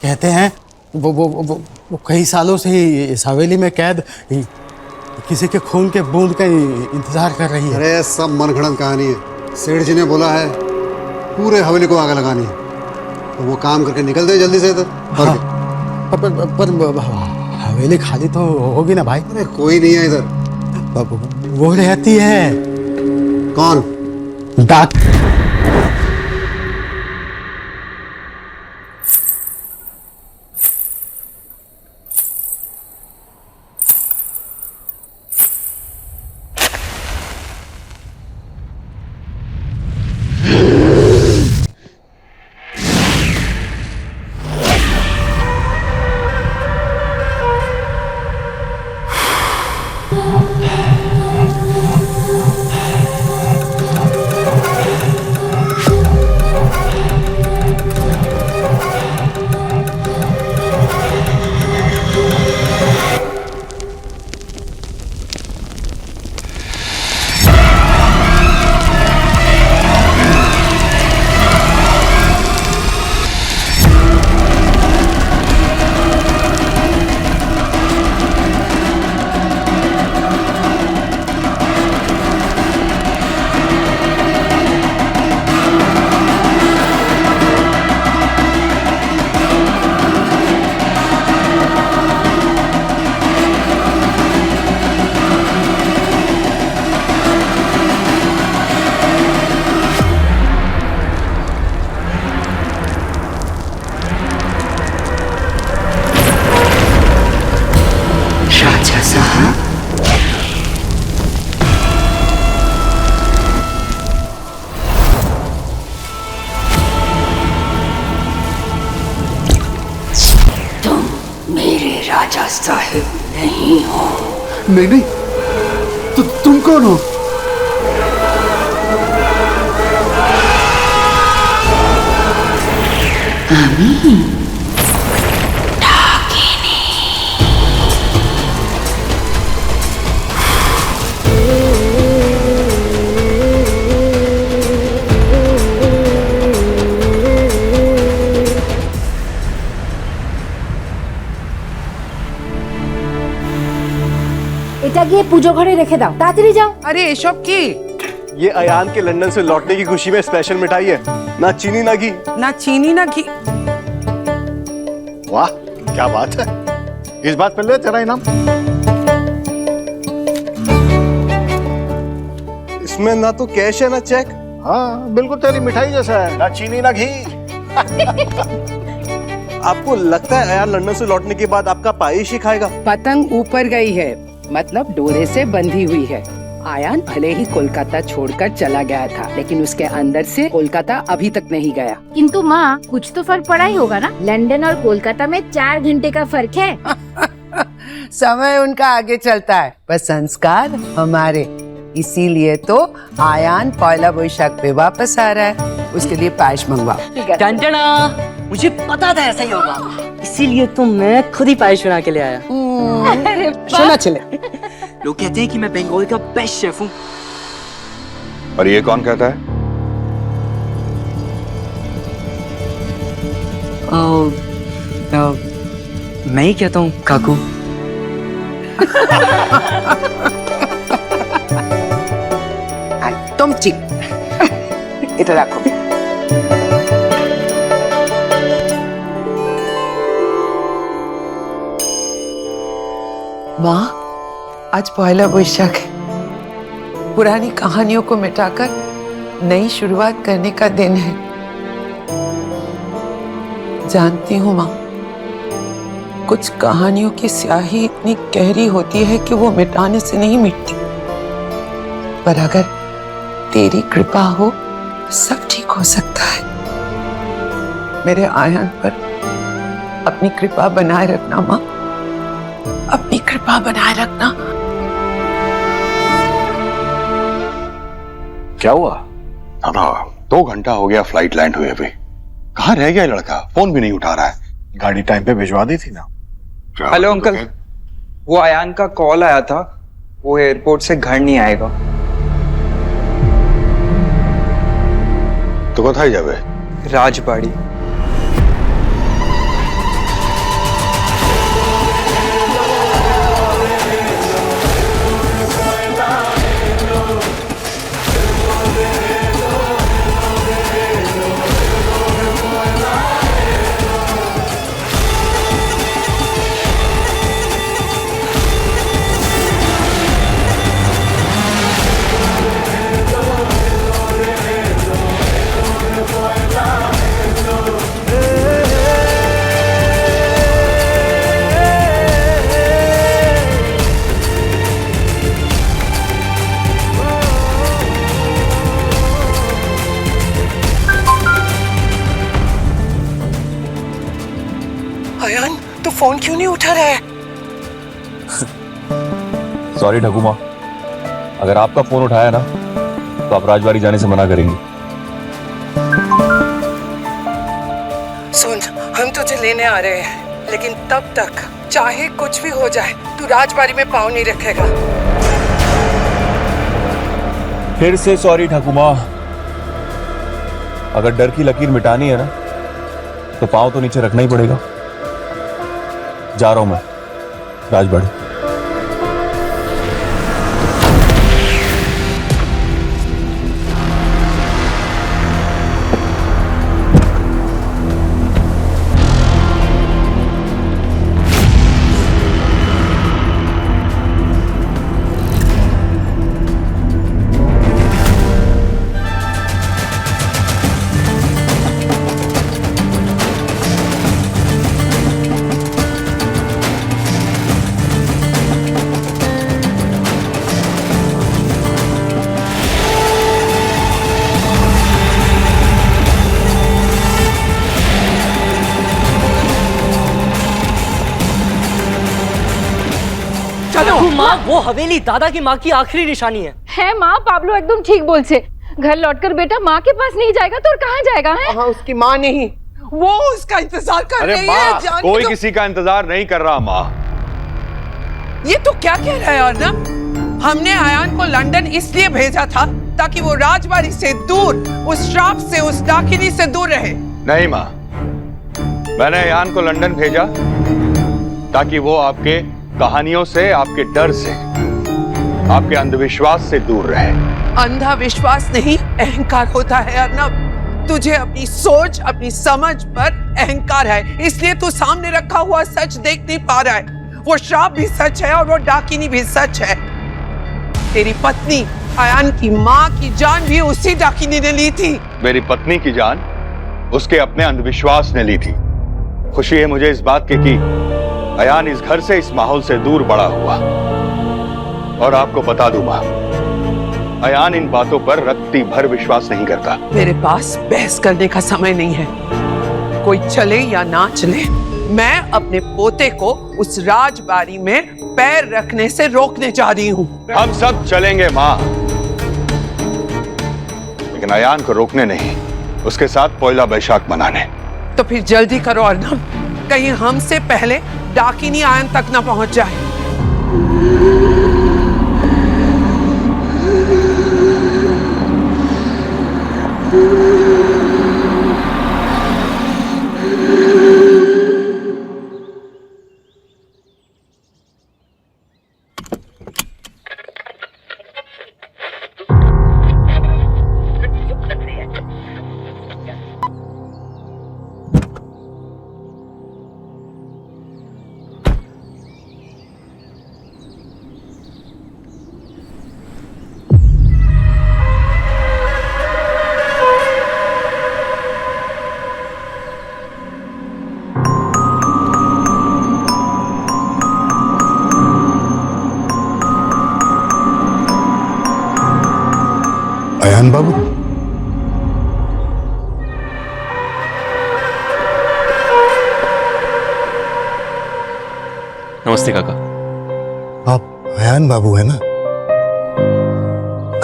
कहते हैं वो कई सालों से ही इस हवेली में कैद किसी के खून के बूंद का इंतजार कर रही है। अरे सब मनगढ़ंत कहानी है। सेठ जी ने बोला है पूरे हवेली को आग लगानी है, तो वो काम करके निकल दे जल्दी से इधर। हाँ, पर हवेली खाली तो होगी ना भाई? अरे कोई नहीं है इधर। वो रहती है। कौन? डाक। राजा साहिब नहीं हो। नहीं, तो तुम कौन हो? এটা গিয়ে পুজো ঘরে রেখে দাও, তাড়াতাড়ি যাও। अरे एसब की? ये अयान के लंदन से लौटने की खुशी में स्पेशल मिठाई है, ना चीनी ना घी। ना चीनी ना घी। वाह क्या बात है, इस बात पर ले तेरा इनाम। इसमें ना तो कैश है ना चेक। हाँ बिल्कुल तेरी मिठाई जैसा है, ना चीनी ना घी। आपको लगता है अयान लंदन से लौटने के बाद आपका पाइश ही खाएगा? पतंग ऊपर गई है, मतलब डोरे से बंधी हुई है। आयान भले ही कोलकाता छोड़कर चला गया था, लेकिन उसके अंदर से कोलकाता अभी तक नहीं गया। किंतु माँ, कुछ तो फर्क पड़ा ही होगा ना। लंदन और कोलकाता में 4 घंटे का फर्क है। समय उनका आगे चलता है, पर संस्कार हमारे। इसीलिए तो आयान पहला वैशाख पे वापस आ रहा है। उसके लिए पायस मंगवाओ। टंटना, मुझे पता था ऐसा ही होगा, इसीलिए तो मैं खुद ही पायस बना के ले आया। सुना चले। लोग कहते हैं कि मैं बंगाल का बेस्ट शेफ हूँ। और ये कौन कहता है? मैं ही कहता हूँ काकू। तुम ठीक इधर रखो। माँ, आज पहला वैशाख है। पुरानी कहानियों को मिटाकर नई शुरुआत करने का दिन है। जानती हूँ माँ, कुछ कहानियों की स्याही इतनी गहरी होती है कि वो मिटाने से नहीं मिटती, पर अगर तेरी कृपा हो सब ठीक हो सकता है। मेरे आयान पर अपनी कृपा बनाए रखना माँ, अपनी कृपा बनाए रखना। क्या हुआ? ना 2 घंटा हो गया फ्लाइट लैंड हुए अभी। कहाँ रह गया लड़का? फोन भी नहीं उठा रहा है। गाड़ी टाइम पे भिजवा दी थी ना। हेलो अंकल, वो आयान का कॉल आया था, वो एयरपोर्ट से घर नहीं आएगा। तो कोথায় যাবে? राजबाड़ी। फोन क्यों नहीं उठा रहा है? सॉरी ठाकुमा, अगर आपका फोन उठाया ना तो आप राजबाड़ी जाने से मना करेंगे। सुन, हम तुझे लेने आ रहे हैं, लेकिन तब तक चाहे कुछ भी हो जाए तू राजबाड़ी में पाँव नहीं रखेगा। फिर से सॉरी ठाकुमा, अगर डर की लकीर मिटानी है ना तो पाँव तो नीचे रखना ही पड़ेगा। जा रहा हूं मैं राजबाड़ी। माँ, वो हवेली दादा की माँ की आखिरी निशानी है माँ, पाब्लो एकदम ठीक बोल से। घर लौटकर बेटा माँ के पास नहीं जाएगा तो और कहाँ जाएगा है? हाँ, उसकी माँ नहीं, वो उसका इंतजार कर रही है। माँ, कोई किसी का इंतजार नहीं कर रहा माँ। ये तो क्या कह रहा है अर्नब? हमने अयान को लंदन इसलिए भेजा था ताकि वो राजबाड़ी से दूर, उस श्राप से, उस डाकिनी से दूर रहे। नहीं माँ, मैंने अयान को लंदन भेजा ताकि वो आपके कहानियों से, आपके डर से, आपके अंधविश्वास से दूर रहे। अंधा विश्वास नहीं, अहंकार होता है अर्नब। तुझे अपनी सोच, अपनी समझ पर अहंकार है, इसलिए तू सामने रखा हुआ सच देख नहीं पा रहा है। वो श्राप भी सच है और वो डाकिनी भी सच है। तेरी पत्नी अयान की माँ की जान भी उसी डाकिनी ने ली थी। मेरी पत्नी की जान उसके अपने अंधविश्वास ने ली थी। खुशी है मुझे इस बात की कि अयान इस घर से, इस माहौल से दूर बड़ा हुआ। और आपको बता दूं मां, अयान इन बातों पर रत्ती भर विश्वास नहीं करता। मेरे पास बहस करने का समय नहीं है। कोई चले या ना चले, मैं अपने पोते को उस राजबाड़ी में पैर रखने से रोकने जा रही हूँ। हम सब चलेंगे मां, लेकिन अयान को रोकने नहीं, उसके साथ पहला बैशाख मनाने। तो फिर जल्दी करो अर्नब, कहीं हमसे पहले डाकिनी अयान तक न पहुंच जाए। अयान बाबू, नमस्ते काका। आप अयान बाबू है ना?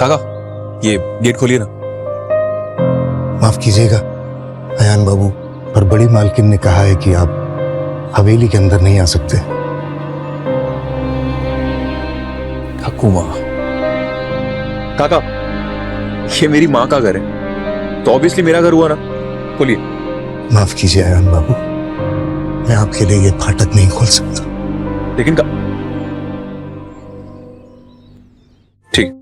काका, ये गेट खोलिए ना। माफ कीजिएगा अयान बाबू, पर बड़ी मालकिन ने कहा है कि आप हवेली के अंदर नहीं आ सकते। ठाकुमा, काका, ये मेरी माँ का घर है तो ऑब्वियसली मेरा घर हुआ ना। खोलिए। माफ कीजिए अयान बाबू, मैं आपके लिए ये फाटक नहीं खोल सकता। लेकिन ठीक।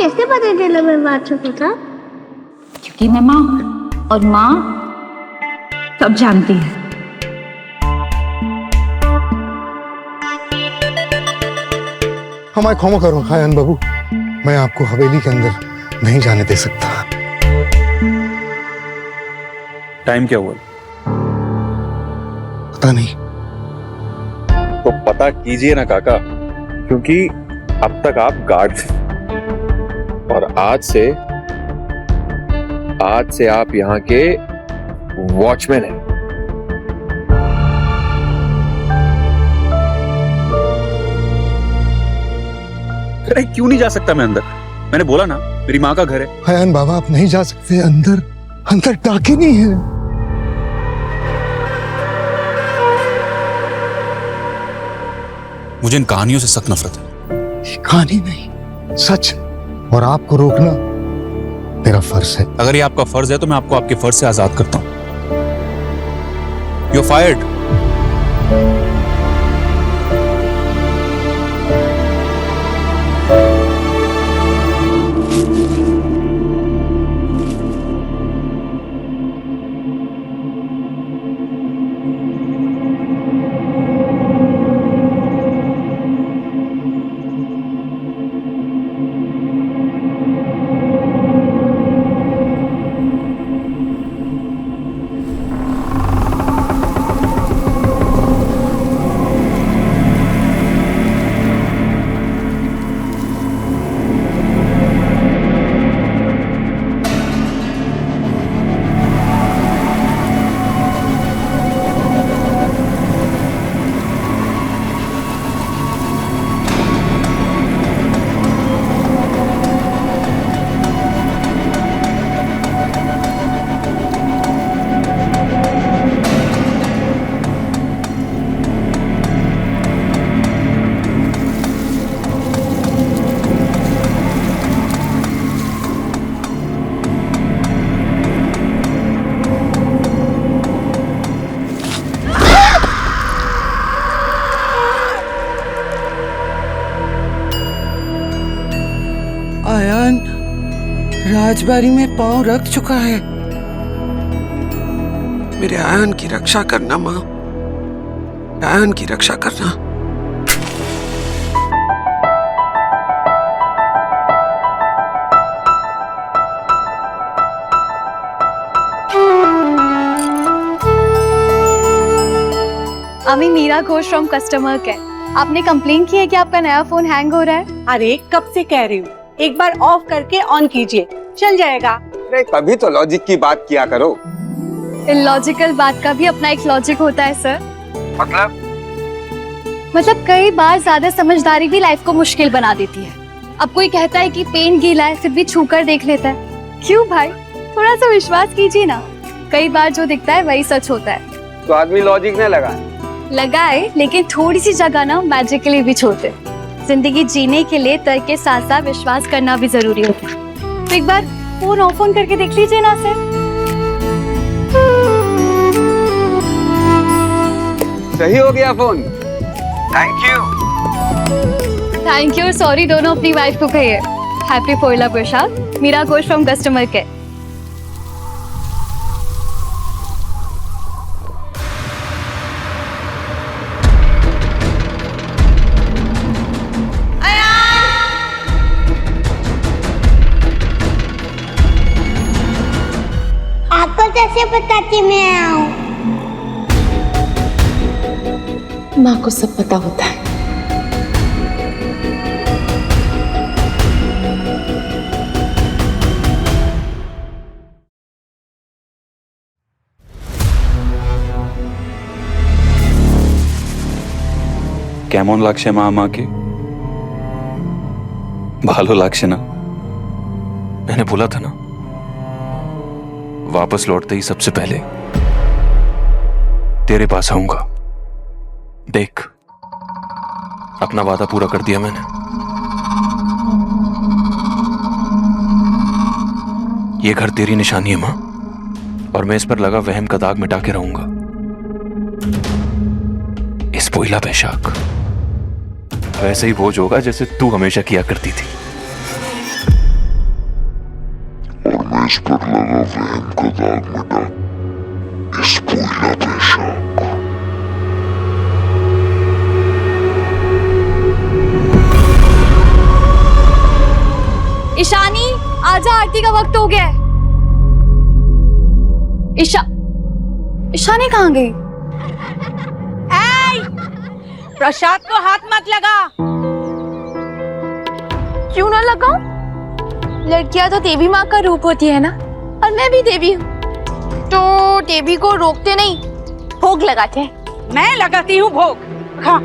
कैसे पता चला मैं बात छुपा था? क्योंकि मैं माँ हूँ और माँ सब जानती है। हमारे क्षमा करो आयान बाबू, मैं आपको हवेली के अंदर नहीं जाने दे सकता। टाइम क्या हुआ? पता नहीं। तो पता कीजिए ना काका, क्योंकि अब तक आप गार्ड थे और आज से आप यहाँ के वॉचमैन हैं। अरे क्यों नहीं जा सकता मैं अंदर? मैंने बोला ना मेरी माँ का घर है। आयान बाबा आप नहीं जा सकते अंदर, अंदर डाके नहीं है। मुझे इन कहानियों से सख्त नफरत है। कहानी नहीं, सच, और आपको रोकना मेरा फर्ज है। अगर ये आपका फर्ज है तो मैं आपको आपके फर्ज से आजाद करता हूं। You're fired. आयान राजबारी में पांव रख चुका है। मेरे आयान की रक्षा करना माँ, आयान की रक्षा करना। अमी Meera Ghosh from customer care. आपने कंप्लेन की है कि आपका नया फोन हैंग हो रहा है। अरे कब से कह रही हूँ, एक बार ऑफ करके ऑन कीजिए, चल जाएगा। अरे कभी तो लॉजिक की बात किया करो। इलॉजिकल बात का भी अपना एक लॉजिक होता है सर। मतलब कई बार ज्यादा समझदारी भी लाइफ को मुश्किल बना देती है। अब कोई कहता है कि पेन गीला है, फिर भी छूकर देख लेता है। क्यों भाई, थोड़ा सा विश्वास कीजिए ना। कई बार जो दिखता है वही सच होता है। तो आदमी लॉजिक न लगाए, लेकिन थोड़ी सी जगह ना मैजिक के लिए भी छोड़ते। जिंदगी जीने के लिए तर्क के साथ साथ विश्वास करना भी जरूरी होता है। तो एक बार फोन ऑफ ऑन करके देख लीजिए ना सर। सही हो गया फोन। Thank you. सॉरी, दोनों अपनी वाइफ को कहिए हैप्पी पोइला प्रसाद। Meera Ghosh from customer care. आपको कैसे पता कि मैं आऊं? माँ को सब पता होता है। কেমন লাগছে মা আমাকে? ভালো লাগছে না? मैंने बोला था ना, वापस लौटते ही सबसे पहले तेरे पास आऊंगा। देख, अपना वादा पूरा कर दिया मैंने। ये घर तेरी निशानी है मां, और मैं इस पर लगा वहम का दाग मिटा के रहूंगा। इस पोइला बैशाख वैसे ही बोझ होगा जैसे तू हमेशा किया करती थी। मुझ पर लगा वहम का दाग मिटा इस पूजा पे शौक। ईशानी आजा, आरती का वक्त हो गया है। ईशानी कहाँ गई? प्रसाद को हाथ मत लगा। क्यों ना लगाऊं? लड़कियां तो देवी माँ का रूप होती है ना, और मैं भी देवी हूँ, तो देवी को रोकते नहीं, भोग लगाते हैं। मैं लगाती हूँ भोग। हाँ।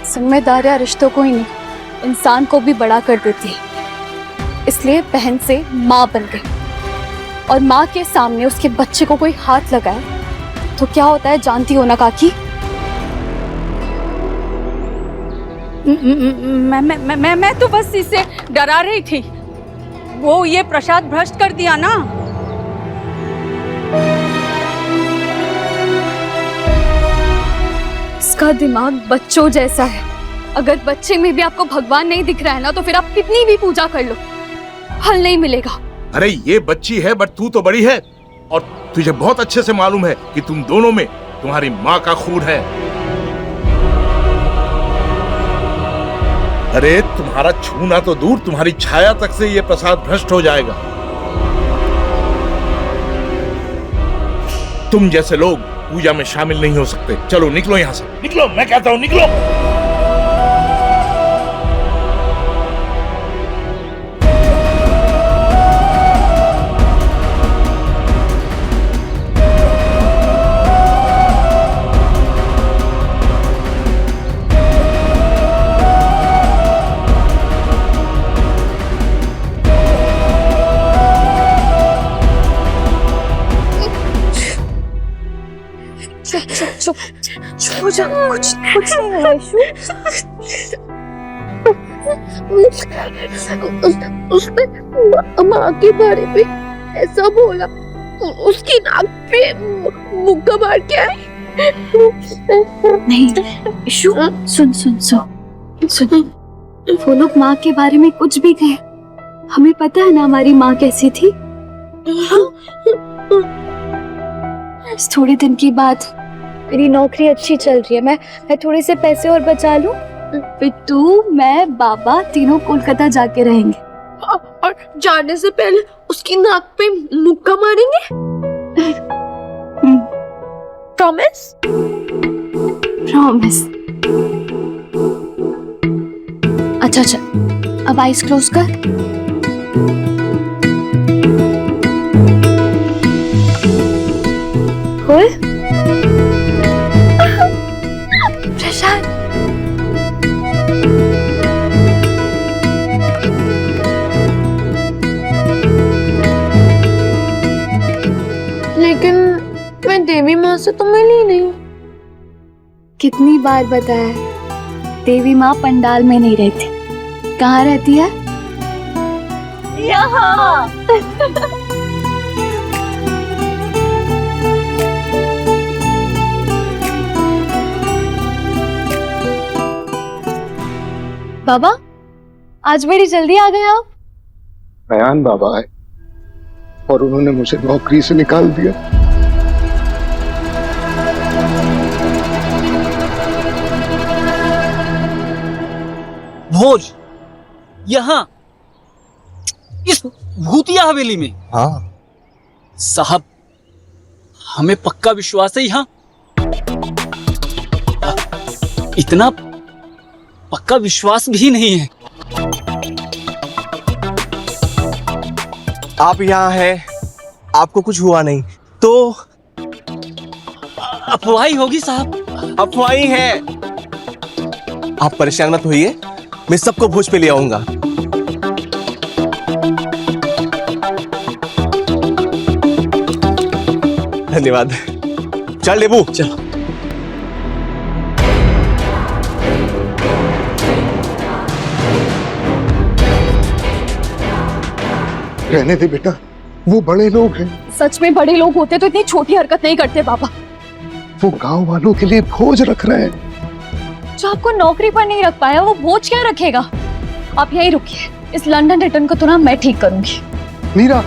जिम्मेदारियां रिश्तों को ही नहीं, इंसान को भी बड़ा कर देती है। इसलिए बहन से माँ बन गई, और माँ के सामने उसके बच्चे को कोई हाथ लगाए तो क्या होता है जानती हो ना काकी? मैं तो बस इसे डरा रही थी। वो ये प्रसाद भ्रष्ट कर दिया ना। इसका दिमाग बच्चों जैसा है। अगर बच्चे में भी आपको भगवान नहीं दिख रहा है ना, तो फिर आप कितनी भी पूजा कर लो, हल नहीं मिलेगा। अरे ये बच्ची है, बट तू तो बड़ी है, और तुझे बहुत अच्छे से मालूम है कि तुम दोनों में तुम्हारी माँ का खून है। अरे तुम्हारा छूना तो दूर, तुम्हारी छाया तक से ये प्रसाद भ्रष्ट हो जाएगा। तुम जैसे लोग पूजा में शामिल नहीं हो सकते। चलो निकलो यहाँ से, निकलो, मैं कहता हूँ निकलो। चुप हो जा, कुछ नहीं हुआ इशू। उसने माँ के बारे में ऐसा बोला, उसकी नाक पे मुक्का मार के आई। नहीं इशू, सुन सुन सुन सुन, वो लोग माँ के बारे में कुछ भी कहे, हमें पता है ना हमारी माँ कैसी थी। थोड़े दिन की बात, मेरी नौकरी अच्छी चल रही है, मैं थोड़े से पैसे और बचा लूं, फिर तू, मैं, बाबा तीनों कोलकाता जाके रहेंगे। और जाने से पहले उसकी नाक पे मुक्का मारेंगे। प्रॉमिस? प्रॉमिस। अच्छा अच्छा, अब आइज क्लोज कर। खोल। प्रशांत, लेकिन मैं देवी माँ से तो मिली नहीं। कितनी बार बताया, देवी माँ पंडाल में नहीं रहती। कहाँ रहती है? यहाँ। बाबा, आज बड़ी जल्दी आ गए आप। अयान बाबा आए और उन्होंने मुझे नौकरी से निकाल दिया। भोज यहाँ इस भूतिया हवेली में? हाँ साहब, हमें पक्का विश्वास है यहाँ इतना पक्का विश्वास भी नहीं है। आप यहाँ हैं, आपको कुछ हुआ नहीं तो? अफवाही होगी साहब। अफवाही है। आप परेशान मत होइए, मैं सबको भोज पे ले आऊंगा। धन्यवाद। चल लेबू, चल। रहने दे बेटा, वो बड़े लोग हैं। सच में बड़े लोग होते तो इतनी छोटी हरकत नहीं करते पापा। वो गांव वालों के लिए बोझ रख रहे हैं। जो आपको नौकरी पर नहीं रख पाया वो बोझ क्या रखेगा। आप यहीं रुकिए, इस लंदन रिटर्न को तो ना मैं ठीक करूंगी। मीरा,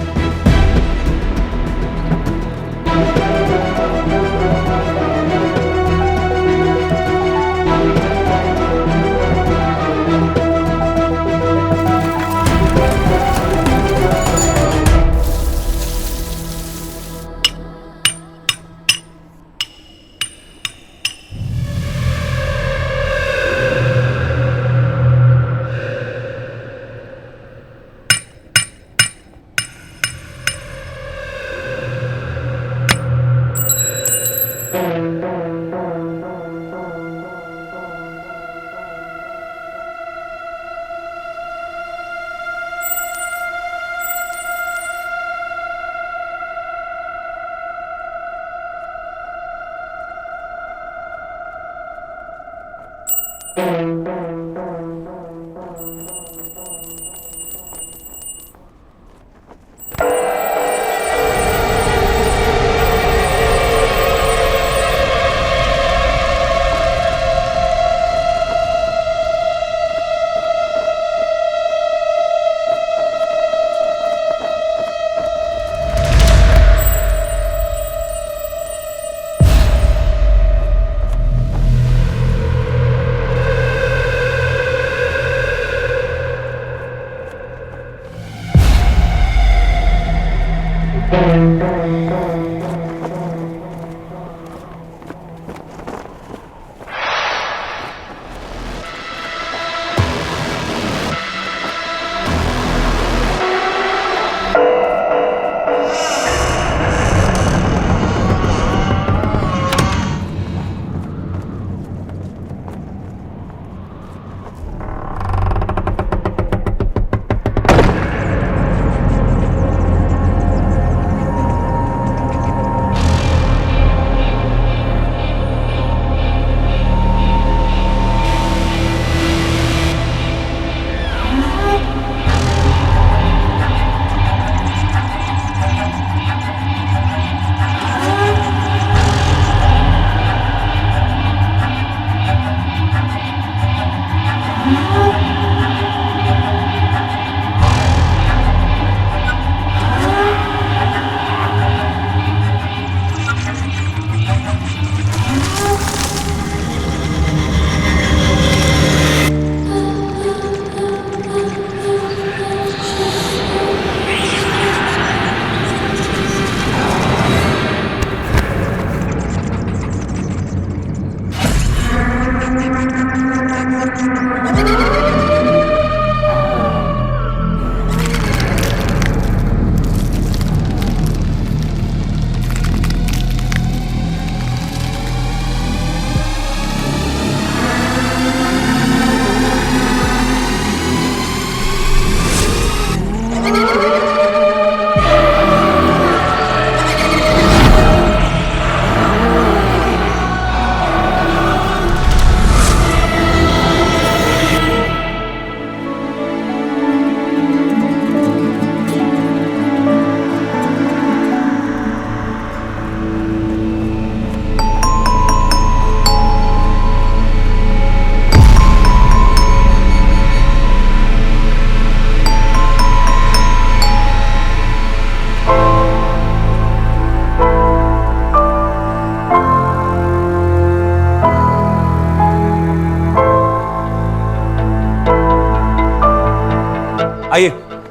आइए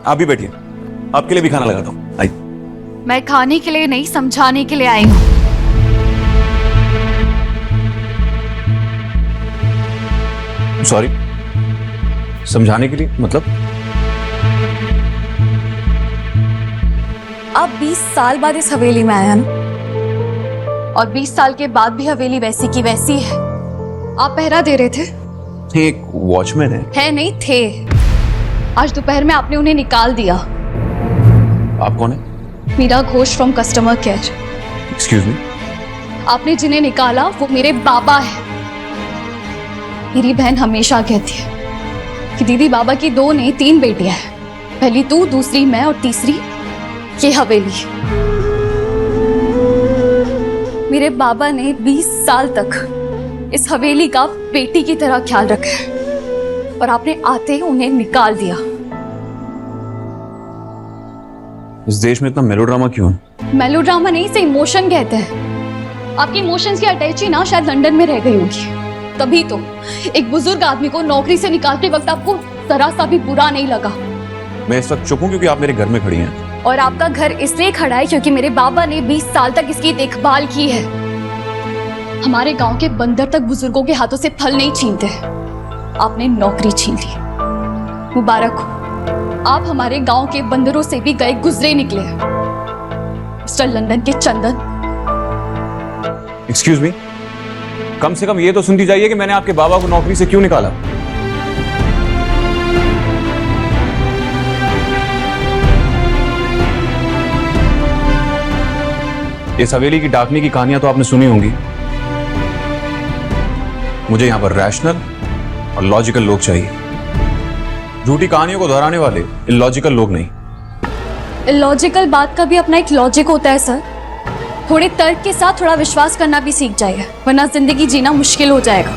आप भी बैठिए, आपके लिए भी खाना लगाता हूँ। आइए। मैं खाने के लिए नहीं समझाने के लिए आई हूँ। सॉरी, समझाने के लिए मतलब? आप 20 साल बाद इस हवेली में आया ना, और 20 साल के बाद भी हवेली वैसी की वैसी है। आप पहरा दे रहे थे? एक वॉचमैन है नहीं थे। आज दोपहर में आपने उन्हें निकाल दिया। आप कौन है? Meera Ghosh from customer care. Excuse me? आपने जिन्हें निकाला वो मेरे बाबा है। मेरी बहन हमेशा कहती है कि दीदी बाबा की 2 नहीं 3 बेटियां हैं, पहली तू, दूसरी मैं और तीसरी ये हवेली। मेरे बाबा ने 20 साल तक इस हवेली का बेटी की तरह ख्याल रखा है और आपने आते ही उन्हें निकाल दिया। इस देश में इतना मेलोड्रामा क्यों है? मेलोड्रामा नहीं, इसे इमोशन कहते हैं। आपकी इमोशंस की अटैची ना शायद लंदन में रह गई होगी, तभी तो एक बुजुर्ग आदमी को नौकरी से निकालते वक्त आपको जरा सा भी बुरा नहीं लगा। मैं इस वक्त चुप हूं क्योंकि आप मेरे घर में खड़ी हैं। और आपका घर इसलिए खड़ा है क्योंकि मेरे बाबा ने 20 साल तक इसकी देखभाल की है। हमारे गांव के बंदर तक बुजुर्गों के हाथों से फल नहीं छीनते। आपने नौकरी छीन ली, मुबारक हो। आप हमारे गांव के बंदरों से भी गए गुजरे निकले। मिस्टर लंदन के चंदन। एक्सक्यूज मी, कम से कम ये तो सुनती जाइए कि मैंने आपके बाबा को नौकरी से क्यों निकाला। इस हवेली की डाकनी की कहानियां तो आपने सुनी होंगी। मुझे यहां पर रैशनल और लॉजिकल लोग चाहिए, झूठी कहानियों को दोहराने वाले इलॉजिकल लोग नहीं। इलॉजिकल बात का भी अपना एक लॉजिक होता है सर। थोड़े तर्क के साथ थोड़ा विश्वास करना भी सीख जाइए, वरना जिंदगी जीना मुश्किल हो जाएगा।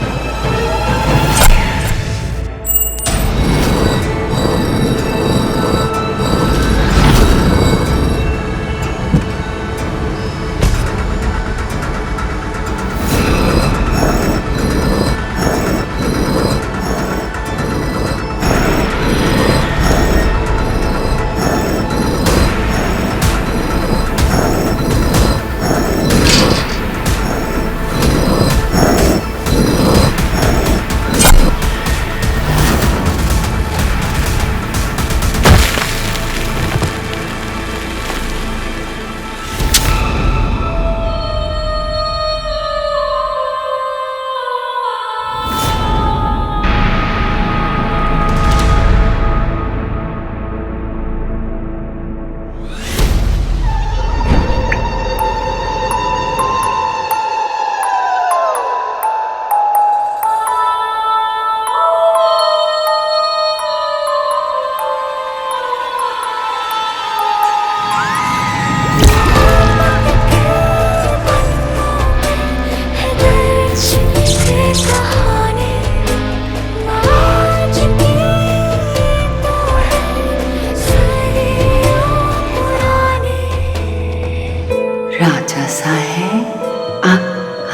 राजा साहेब आप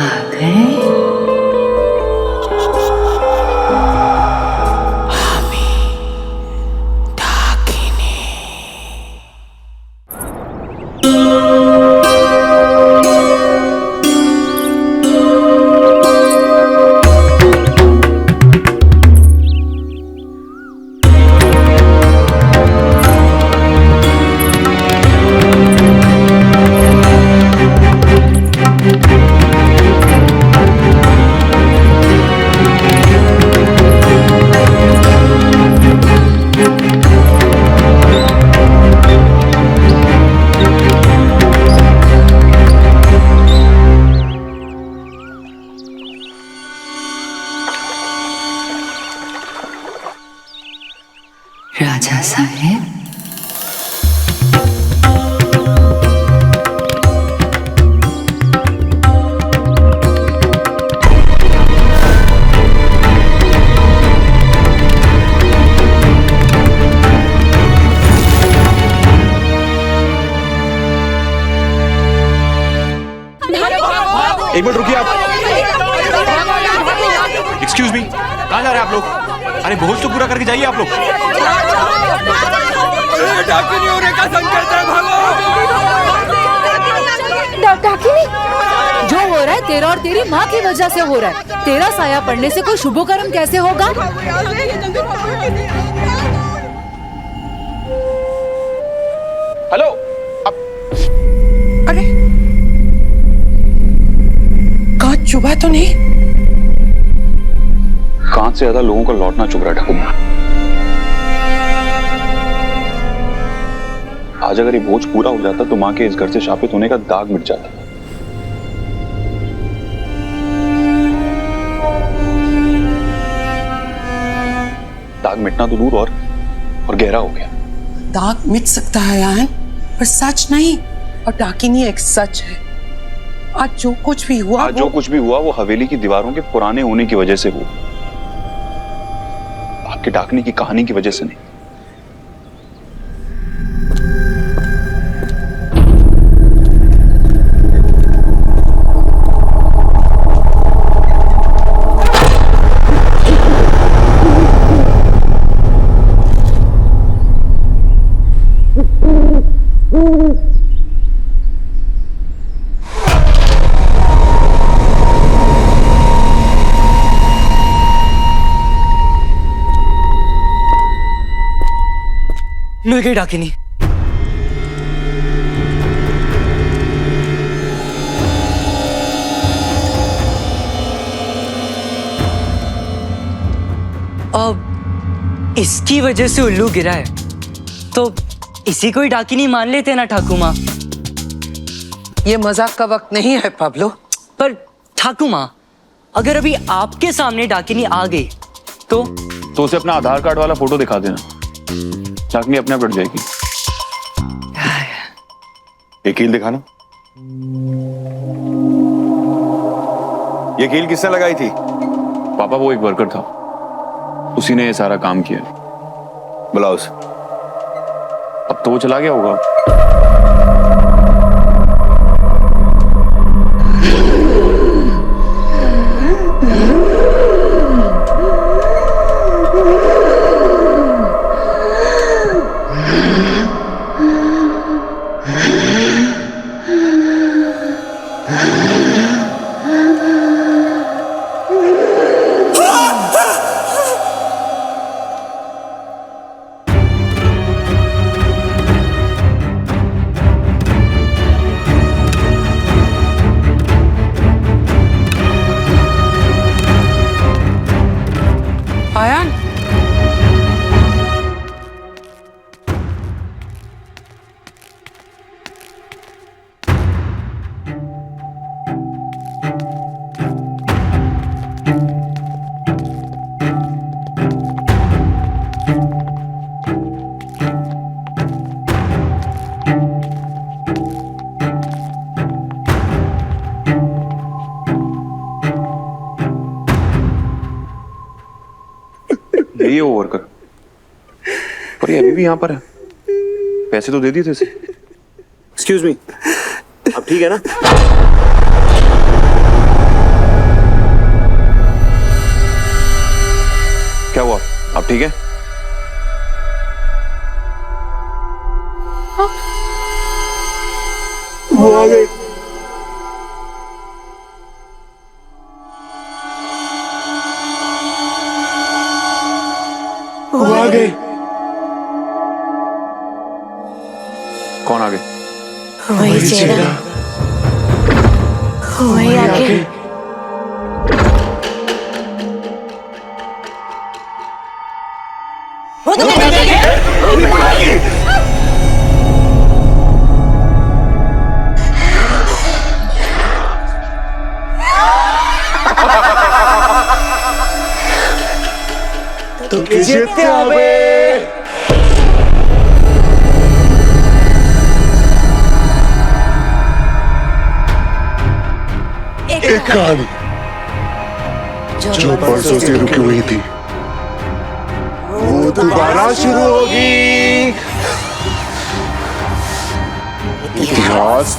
आ गए। राजा साहेब एक मिनट रुकिए आप। एक्सक्यूज मी, कहाँ जा रहे हैं आप लोग? अरे भोज तो पूरा करके जाइए आप लोग। डाकिनी होने का संकल्प है, भागो। डाकिनी, जो हो रहा है तेरा और तेरी माँ की वजह से हो रहा है। तेरा साया पड़ने से कोई शुभ कर्म कैसे होगा? हेलो, अरे कांच चुभा तो नहीं? कांच से ज्यादा लोगों को लौटना चुभ रहा ठाकुर। आज अगर ये बोझ पूरा हो जाता तो मां के इस घर से शापित होने का दाग मिट जाता। दाग मिटना तो दूर और गहरा हो गया। दाग मिट सकता है आयन, पर सच नहीं। और डाकिनी एक सच है। आज जो कुछ भी हुआ वो हवेली की दीवारों के पुराने होने की वजह से हुआ, आपके डाकनी की कहानी की वजह से नहीं। मिल गई डाकिनी। अब इसकी वजह से उल्लू गिरा है, तो इसी को ही डाकिनी मान लेते ना ठाकुर माँ। ये मजाक का वक्त नहीं है पाब्लो। पर ठाकुर माँ, अगर अभी आपके सामने डाकिनी आ गई तो उसे अपना आधार कार्ड वाला फोटो दिखा देना, डाकनी अपने आप कट जाएगी। ये कील दिखाना। ये कील किसने लगाई थी? पापा, वो एक वर्कर था, उसी ने ये सारा काम किया। बुलाओ उसे। अब तो वो चला गया होगा। आयन, यही है वो वर्कर, पर ये अभी भी यहाँ पर है। पैसे तो दे दिए थे इसे। एक्सक्यूज मी, अब ठीक है ना? क्या हुआ? अब ठीक है? वो आ गई। वो आ गई। कौन आ गए? वही चेहरा, वही आगे। वो तो तो जीतते হবে। एक कहानी जो परसों से रुकी हुई थी, वो दोबारा शुरू होगी। इतिहास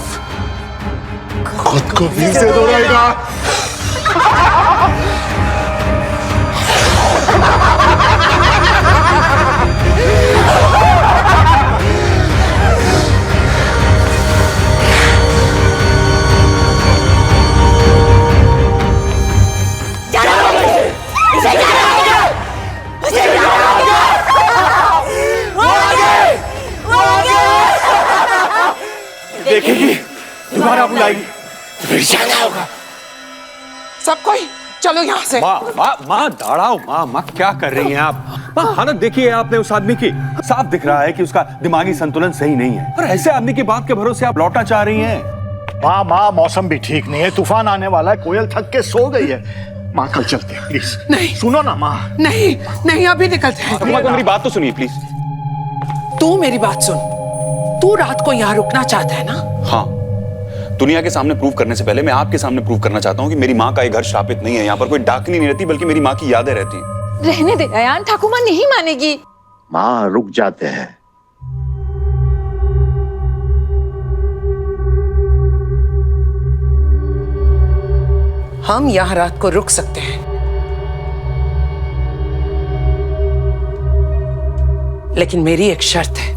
खुद को फिर से दोहराएगा। देखेगी, दोबारा बुलाएगी, तो फिर जाना होगा। सब कोई चलो यहाँ से। माँ दाड़ाओ। माँ क्या कर रही हैं आप? माँ हालत देखिए आपने उस आदमी की, साफ दिख रहा है कि उसका दिमागी संतुलन सही नहीं है। और ऐसे आदमी की बात के भरोसे आप लौटना चाह रही हैं? माँ मौसम भी ठीक नहीं है, तूफान आने वाला है, कोयल थक के सो गई है। माँ कल चलते हैं प्लीज। नहीं सुनो ना माँ। नहीं नहीं, अभी निकलते हैं। मेरी बात तो सुनिए प्लीज। तू मेरी बात सुन, तू रात को यहाँ रुकना चाहता है ना? हाँ, दुनिया के सामने प्रूव करने से पहले मैं आपके सामने प्रूव करना चाहता हूँ कि मेरी माँ का ये घर श्रापित नहीं है। यहाँ पर कोई डाकनी नहीं रहती, बल्कि मेरी माँ की यादें रहती हैं। रहने दे अयान, ठाकुर माँ नहीं मानेगी। माँ रुक जाते हैं। हम यहाँ रात को रुक सकते हैं, लेकिन मेरी एक शर्त है,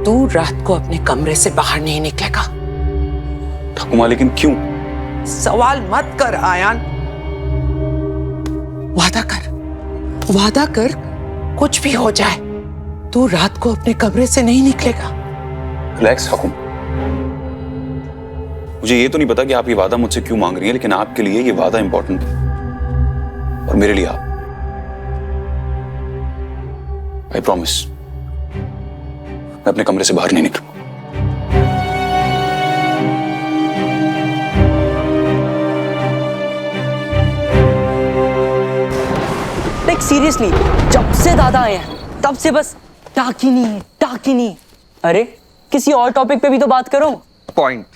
तू रात को अपने कमरे से बाहर नहीं निकलेगा। ठाकुर माँ, लेकिन क्यों? सवाल मत कर आयान, वादा कर, कुछ भी हो जाए तू रात को अपने कमरे से नहीं निकलेगा। रिलैक्स ठाकुर। मुझे ये तो नहीं पता कि आप ये वादा मुझसे क्यों मांग रही हैं, लेकिन आपके लिए ये वादा इंपॉर्टेंट है और मेरे लिए आप। आई प्रॉमिस, मैं अपने कमरे से बाहर नहीं निकलूंगा। सीरियसली, जब से दादा आए हैं तब से बस टाकिनी। अरे किसी और टॉपिक पे भी तो बात करो। पॉइंट।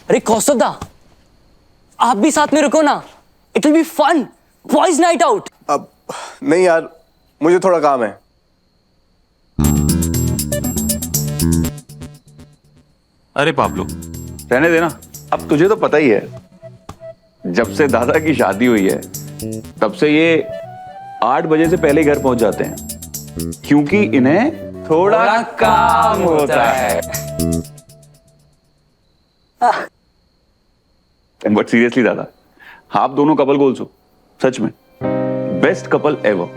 अरे कौस्तुभ दा, आप भी साथ में रुको ना, it will be fun, boys night out. अब नहीं यार, मुझे थोड़ा काम है। अरे पाब्लो, रहने देना। अब तुझे तो पता ही है, जब से दादा की शादी हुई है तब से ये 8 बजे से पहले घर पहुंच जाते हैं, क्योंकि इन्हें थोड़ा काम होता है। बट सीरियसली दादा, आप दोनों कपल गोल्स हो, सच में बेस्ट कपल एवर।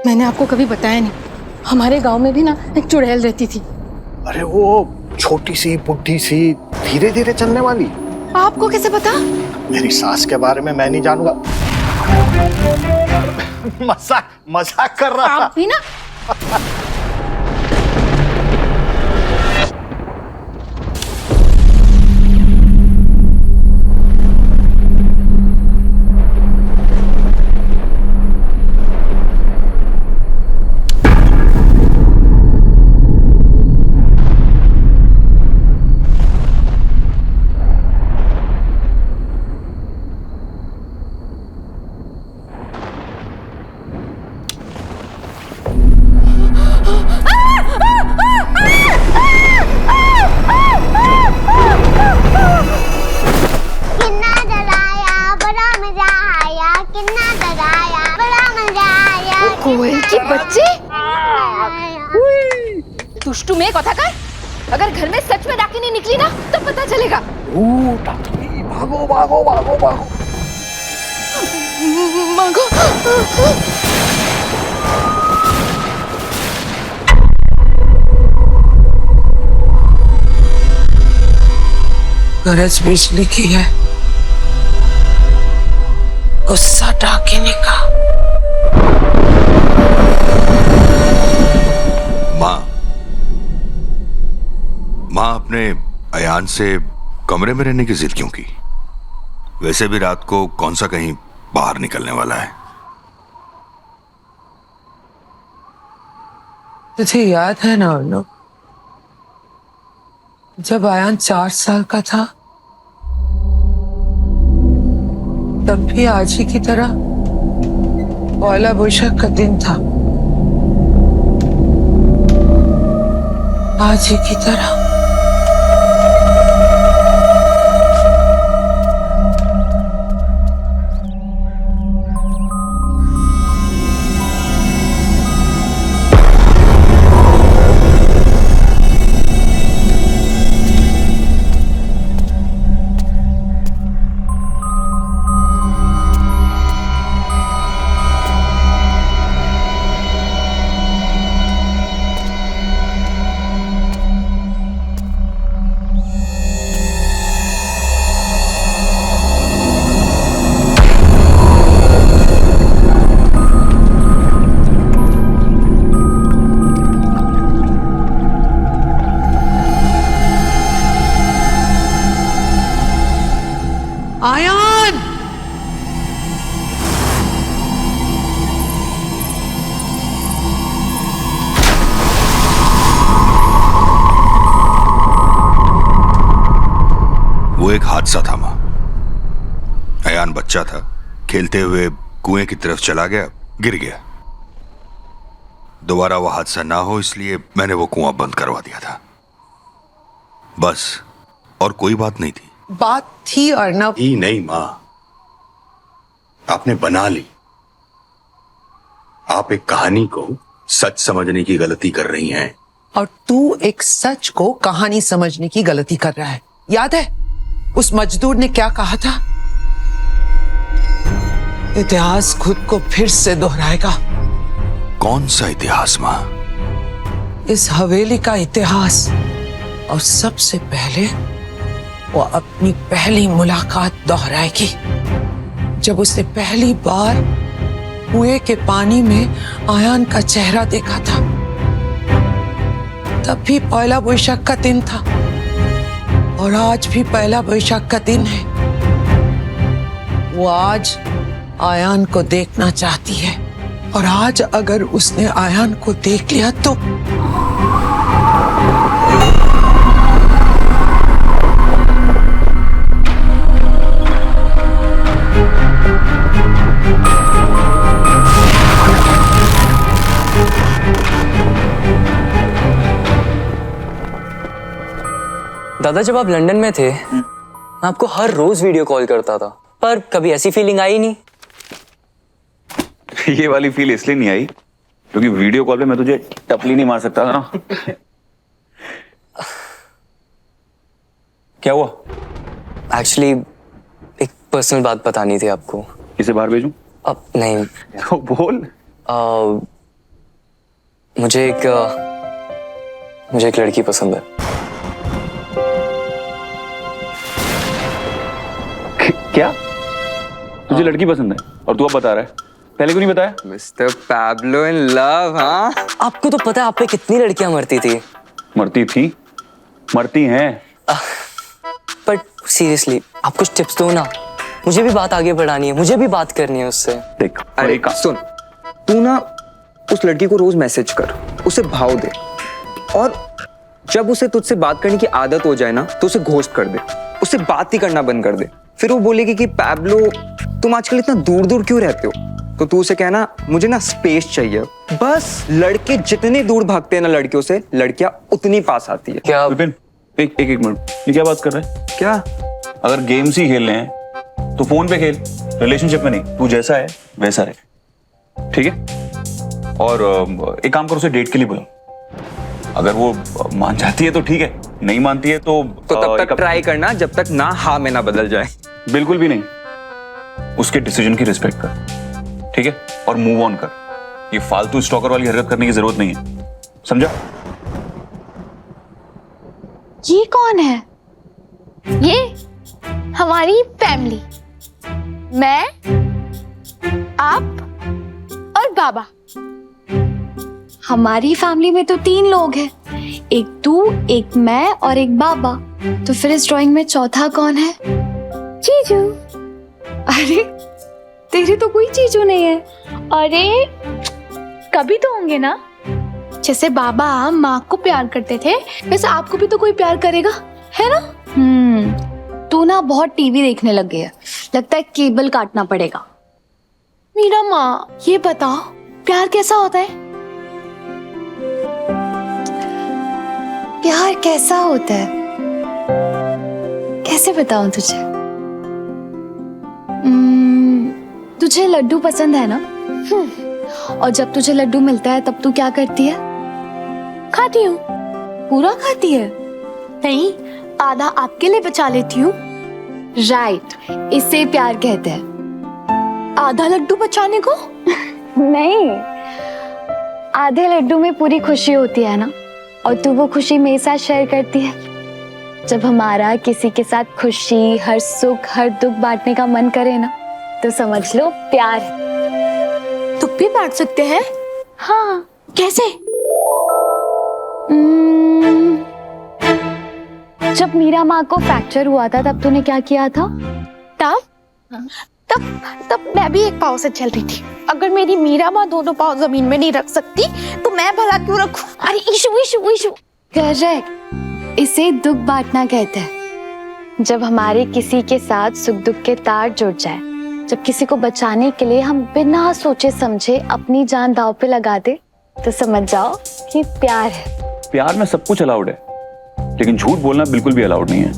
मैंने आपको कभी बताया नहीं, हमारे गांव में भी ना एक चुड़ैल रहती थी। अरे वो छोटी सी बुढ़ी सी धीरे धीरे चलने वाली। आपको कैसे पता? मेरी सास के बारे में मैं नहीं जानूंगा। मजाक कर रहा था। आप भी ना। कोयल की बच्ची, दुष्टू में कथा कर। अगर घर में सच में डाकिनी निकली ना तो पता चलेगा। भागो भागो भागो भागो। मांगो। गरज बिजली की है, गुस्सा डाकिनी का। माँ अपने अयान से कमरे में रहने की जिद क्यों की? वैसे भी रात को कौन सा कहीं बाहर निकलने वाला है। तुझे याद है ना अर्नब, जब अयान 4 साल का था तब भी आज ही की तरह पहला बैसाख का दिन था। आज ही की तरह। हादसा था माँ। अयान बच्चा था, खेलते हुए कुएं की तरफ चला गया, गिर गया। दोबारा वो हादसा ना हो इसलिए मैंने वो कुआं बंद करवा दिया था, बस। और कोई बात नहीं थी। बात थी अर्नब। ही नहीं माँ, आपने बना ली। आप एक कहानी को सच समझने की गलती कर रही हैं। और तू एक सच को कहानी समझने की गलती कर रहा है। याद है उस मजदूर ने क्या कहा था? इतिहास खुद को फिर से दोहराएगा। कौन सा इतिहास माँ? इस हवेली का इतिहास। और सबसे पहले वो अपनी पहली मुलाकात दोहराएगी, जब उसने पहली बार कुएं के पानी में आयान का चेहरा देखा था। तब भी पहला बैशाख का दिन था और आज भी पहला बैशाख का दिन है। वो आज आयान को देखना चाहती है और आज अगर उसने आयान को देख लिया तो दादा, जब आप लंदन में थे मैं आपको हर रोज वीडियो कॉल करता था, पर कभी ऐसी फीलिंग आई नहीं। ये वाली फील इसलिए नहीं आई क्योंकि वीडियो कॉल पे मैं तुझे टपली नहीं मार सकता था ना। क्या हुआ? एक्चुअली एक पर्सनल बात बतानी थी आपको। इसे बाहर भेजूं? अब नहीं। तो बोल। मुझे एक लड़की पसंद है। क्या? तुझे लड़की पसंद है और तू अब बता रहा है? पहले क्यों नहीं बताया? Mister Pablo in love. हाँ, आपको तो पता है आप पे कितनी लड़कियां मरती थी। मरती थी, मरती हैं। बट सीरियसली आप कुछ टिप्स दो ना, मुझे भी बात आगे बढ़ानी है, मुझे भी बात करनी है उससे। देख, अरे सुन, तू ना उस लड़की को रोज मैसेज कर, उसे भाव दे, और जब उसे तुझसे बात करने की आदत हो जाए ना तो उसे घोस्ट कर दे, उससे बात ही करना बंद कर दे। फिर वो बोलेगी कि पैब्लो तुम आजकल इतना दूर दूर क्यों रहते हो, तो तू उसे कहना मुझे ना स्पेस चाहिए। बस लड़के जितने दूर भागते हैं ना लड़कियों से, लड़कियां उतनी पास आती है। क्या विपिन, एक मिनट, ये क्या बात कर रहा है? क्या? अगर गेम्स ही खेलने हैं तो फोन पे खेल, रिलेशनशिप में नहीं। तू जैसा है वैसा रहे, ठीक है? और एक काम कर, उसे डेट के लिए बुला। अगर वो मान जाती है तो ठीक है, नहीं मानती है तो तब तक ट्राई करना जब तक ना हाँ में ना बदल जाए। बिल्कुल भी नहीं, उसके डिसीजन की रिस्पेक्ट कर, ठीक है? और मूव ऑन कर। ये फालतू स्टॉकर वाली हरकत करने की जरूरत नहीं है, समझा? ये कौन है? ये हमारी फैमिली, मैं, आप और बाबा। हमारी फैमिली में तो 3 लोग हैं, एक तू, एक मैं और एक बाबा। तो फिर इस ड्राइंग में चौथा कौन है? जीजू। अरे तेरी तो कोई जीजू नहीं है। अरे कभी तो होंगे ना। जैसे बाबा माँ को प्यार करते थे वैसे आपको भी तो कोई प्यार करेगा, है ना? तू ना बहुत टीवी देखने लग गया, लगता है केबल काटना पड़ेगा। मीरा माँ, ये बताओ प्यार कैसा होता है? प्यार कैसा होता है कैसे बताऊं तुझे? तुझे लड्डू पसंद है ना? और जब तुझे लड्डू मिलता है तब तू क्या करती है? खाती हूँ। पूरा खाती है? नहीं, आधा आपके लिए बचा लेती हूँ। राइट, इसे प्यार कहते हैं। आधा लड्डू बचाने को? नहीं, आधे लड्डू में पूरी खुशी होती है ना, और तू वो खुशी मेरे साथ शेयर करती है। जब हमारा किसी के साथ खुशी, हर सुख, हर दुख बांटने का मन करे ना, तो समझ लो प्यार। तुम भी बांट सकते हैं? हाँ। कैसे? जब मीरा माँ को फ्रैक्चर हुआ था तब तूने क्या किया था? तब मैं भी एक पाँव से चल रही थी। अगर मेरी मीरा माँ दोनों पाँव जमीन में नहीं रख सकती तो मैं भला क्यों रखूं? अरे इशू। करेक्ट, इसे दुख बांटना कहते हैं। जब हमारे किसी के साथ सुख दुख के तार जुड़ जाए, जब किसी को बचाने के लिए हम बिना सोचे समझे अपनी जान दांव पे लगा दे, तो समझ जाओ कि प्यार है। प्यार में सब कुछ अलाउड है, लेकिन झूठ बोलना बिल्कुल भी अलाउड नहीं है।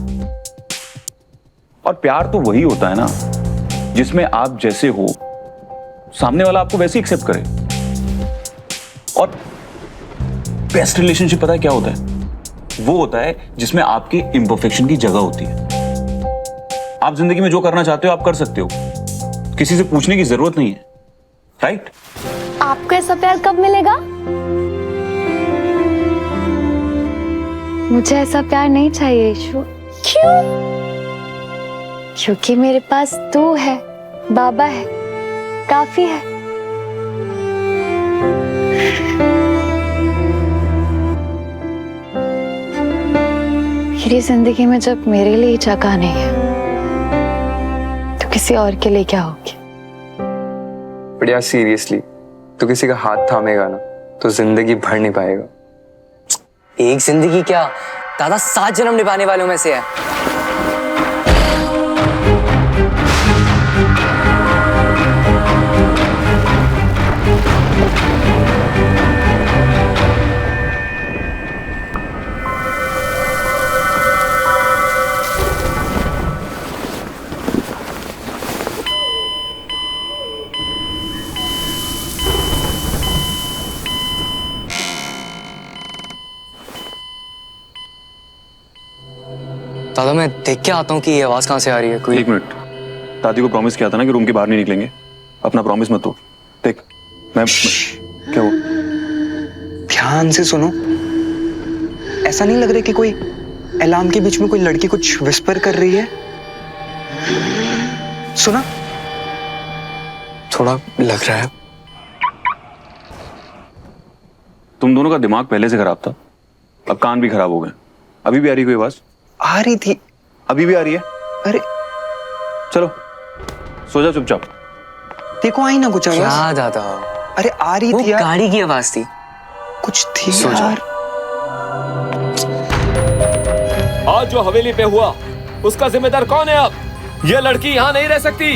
और प्यार तो वही होता है ना जिसमें आप जैसे हो सामने वाला आपको वैसे ही एक्सेप्ट करे। और बेस्ट रिलेशनशिप पता है क्या होता है? वो होता है जिसमें आपके इम्परफेक्शन की जगह होती है। आप जिंदगी में जो करना चाहते हो आप कर सकते हो, किसी से पूछने की जरूरत नहीं है, राइट? आपको ऐसा प्यार कब मिलेगा? मुझे ऐसा प्यार नहीं चाहिए यीशु। क्यों? क्योंकि मेरे पास तू है, बाबा है, काफी है। मेरी जिंदगी में जब मेरे लिए जगह नहीं है, तो किसी और के लिए क्या होगी? बढ़िया, सीरियसली तो किसी का हाथ थामेगा ना तो जिंदगी भर नहीं पाएगा। एक जिंदगी क्या, दादा 7 जन्म निभाने वालों में से है। दादा मैं देख के आता हूँ कि ये आवाज कहाँ से आ रही है। कोई 1 मिनट, दादी को प्रॉमिस किया था ना कि रूम के बाहर नहीं निकलेंगे। अपना प्रॉमिस मत तोड़। देख मैं क्या हुआ? ध्यान से सुनो। ऐसा नहीं लग रहा कि कोई अलार्म के बीच में कोई लड़की कुछ विस्पर कर रही है? सुना? थोड़ा लग रहा है। तुम दोनों का दिमाग पहले से खराब था, अब कान भी खराब हो गए। अभी भी आ रही कोई आवाज? आ रही थी। अभी भी आ रही है? अरे चलो सो जा चुपचाप। देखो आई ना कुछ आवाज। क्या दादा? अरे आ रही थी यार। गाड़ी की आवाज थी। कुछ थी सो जा। यार। आज जो हवेली पे हुआ उसका जिम्मेदार कौन है? अब ये लड़की यहाँ नहीं रह सकती।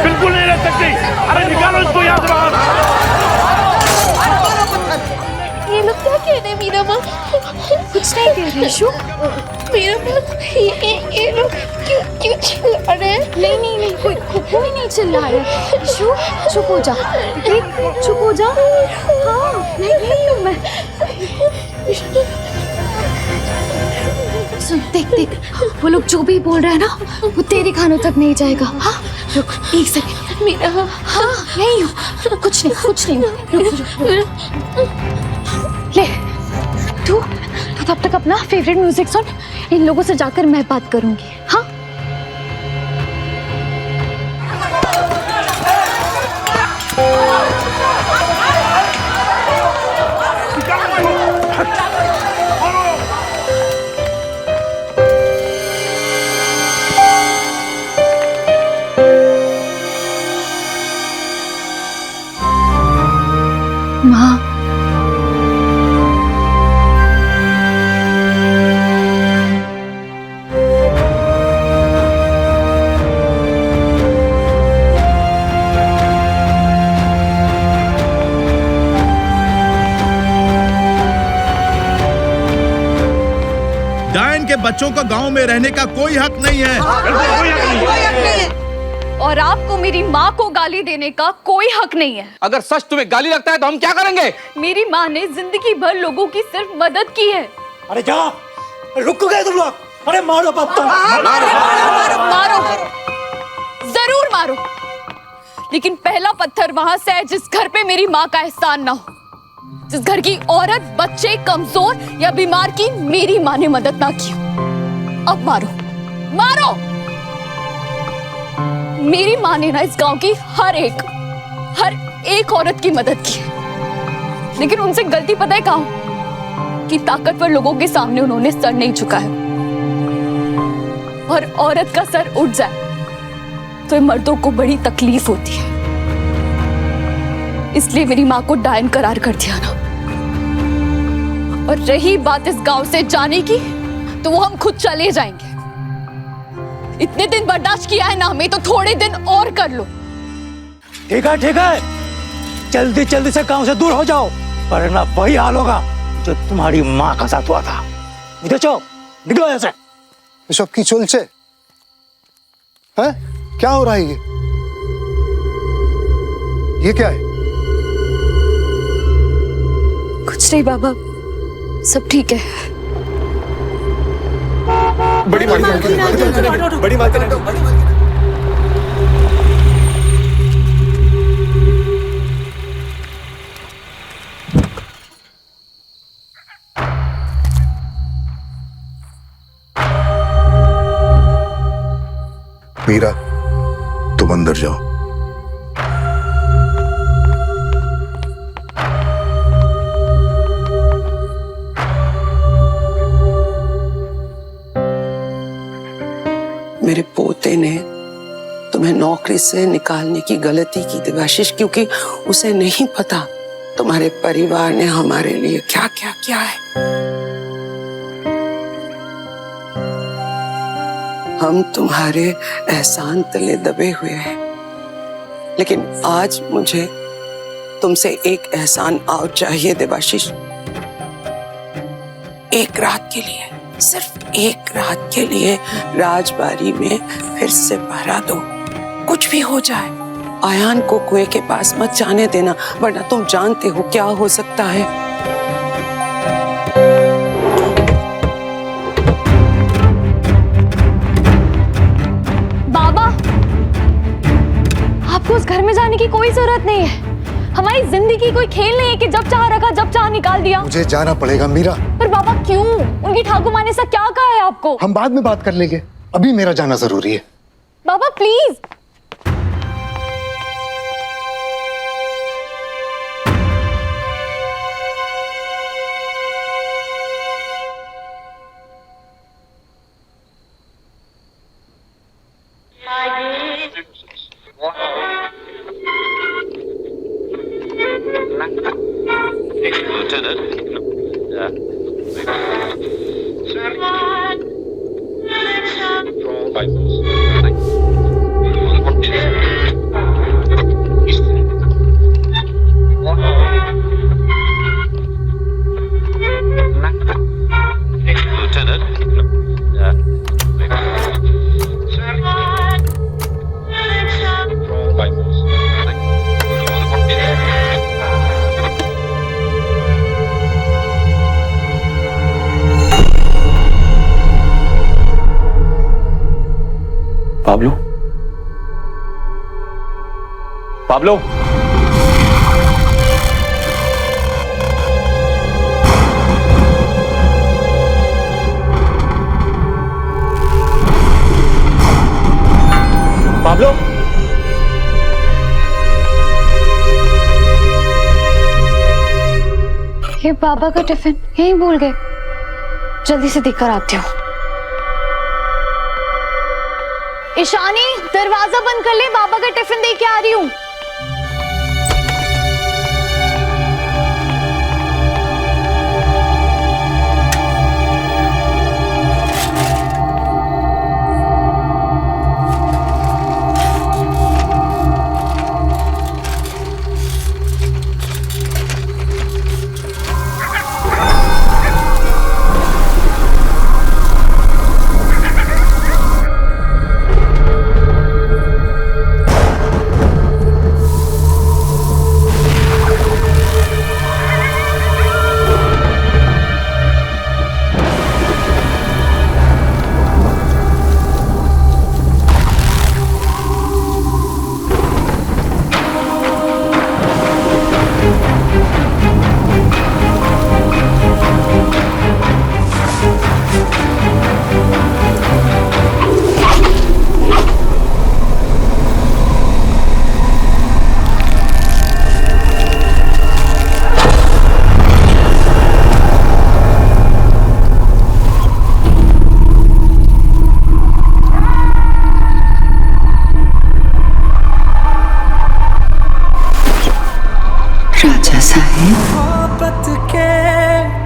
बिल्कुल नहीं रह सकती। अरे निकालो इसको यहाँ से बाहर। ये लोग क्या कह रहे हैं मीरा माँ? कुछ नहीं कह रहे यीशु। मीरा माँ ये लोग क्यों चिल्ला रहे हैं? नहीं कोई नहीं चिल्ला रहा है। यीशु चुप हो जा, देख चुप हो जा। हाँ नहीं हूँ मैं। सुन देख वो लोग जो भी बोल रहे हैं ना वो तेरे कानों तक नहीं जाएगा। हाँ रुक 1 सेकंड। मीरा हाँ नहीं हूँ, कुछ नहीं रुक। ले तू तब तक अपना फेवरेट म्यूजिक सुन। इन लोगों से जाकर मैं बात करूंगी। हाँ माँ डायन के बच्चों को गांव में रहने का कोई हक नहीं है। और आपको मेरी माँ को गाली देने का कोई हक नहीं है। अगर सच तुम्हें गाली लगता है तो हम क्या करेंगे? मेरी माँ ने जिंदगी भर लोगों की सिर्फ मदद की है। अरे क्या रुक गए तुम लोग? अरे मारो पत्ता। मारो जरूर मारो, लेकिन पहला पत्थर वहां से है जिस घर पे मेरी माँ का एहसान ना हो, जिस घर की औरत, बच्चे, कमजोर या बीमार की मेरी माँ ने मदद ना की हो। अब मारो। मेरी माँ ने ना इस गांव की हर एक औरत की मदद की है, लेकिन उनसे गलती पता है कहाँ? कि ताकतवर लोगों के सामने उन्होंने सर नहीं झुकाया। और औरत का सर उठ जाए तो मर्दों को बड़ी तकलीफ होती है, इसलिए मेरी माँ को डायन करार कर दिया ना। और रही बात इस गांव से जाने की, तो वो हम खुद चले जाएंगे। इतने दिन बर्दाश्त किया है ना हमें, तो थोड़े दिन और कर लो। ठीक है, जल्दी जल्दी से गांव से दूर हो जाओ, वरना वही हाल होगा जो तुम्हारी माँ का साथ हुआ था। इधर चलो, निकलो ऐसे। এসব কি চলছে? हैं? क्या हो रहा है ये क्या है? कुछ नहीं बाबा, सब ठीक है। बड़ी बात है। मीरा, तुम अंदर जाओ। मेरे पोते ने तुम्हें नौकरी से निकालने की गलती की देवाशीष, क्योंकि उसे नहीं पता तुम्हारे परिवार ने हमारे लिए क्या क्या किया है। हम तुम्हारे एहसान तले दबे हुए हैं, लेकिन आज मुझे तुमसे एक एहसान और चाहिए देवाशीष। एक रात के लिए, सिर्फ एक रात के लिए राजबाड़ी में फिर से पहरा दो। कुछ भी हो जाए, आयान को कुएं के पास मत जाने देना, वरना तुम जानते हो क्या हो सकता है। बाबा, आपको उस घर में जाने की कोई जरूरत नहीं है। हमारी जिंदगी कोई खेल नहीं है कि जब चाह रखा जब चाह निकाल दिया। मुझे जाना पड़ेगा मीरा। पर बाबा क्यों? उनकी ठाकुर माँ ने ऐसा क्या कहा है आपको? हम बाद में बात कर लेंगे, अभी मेरा जाना जरूरी है। बाबा प्लीज। पाब्लो, पाब्लो, पाब्लो, ये बाबा का टिफिन यहीं भूल गए। जल्दी से देकर आती हूँ। ईशानी, दरवाजा बंद कर ले, बाबा का टिफिन दे के आ रही हूँ। राजा साहेब, मोहब्बत के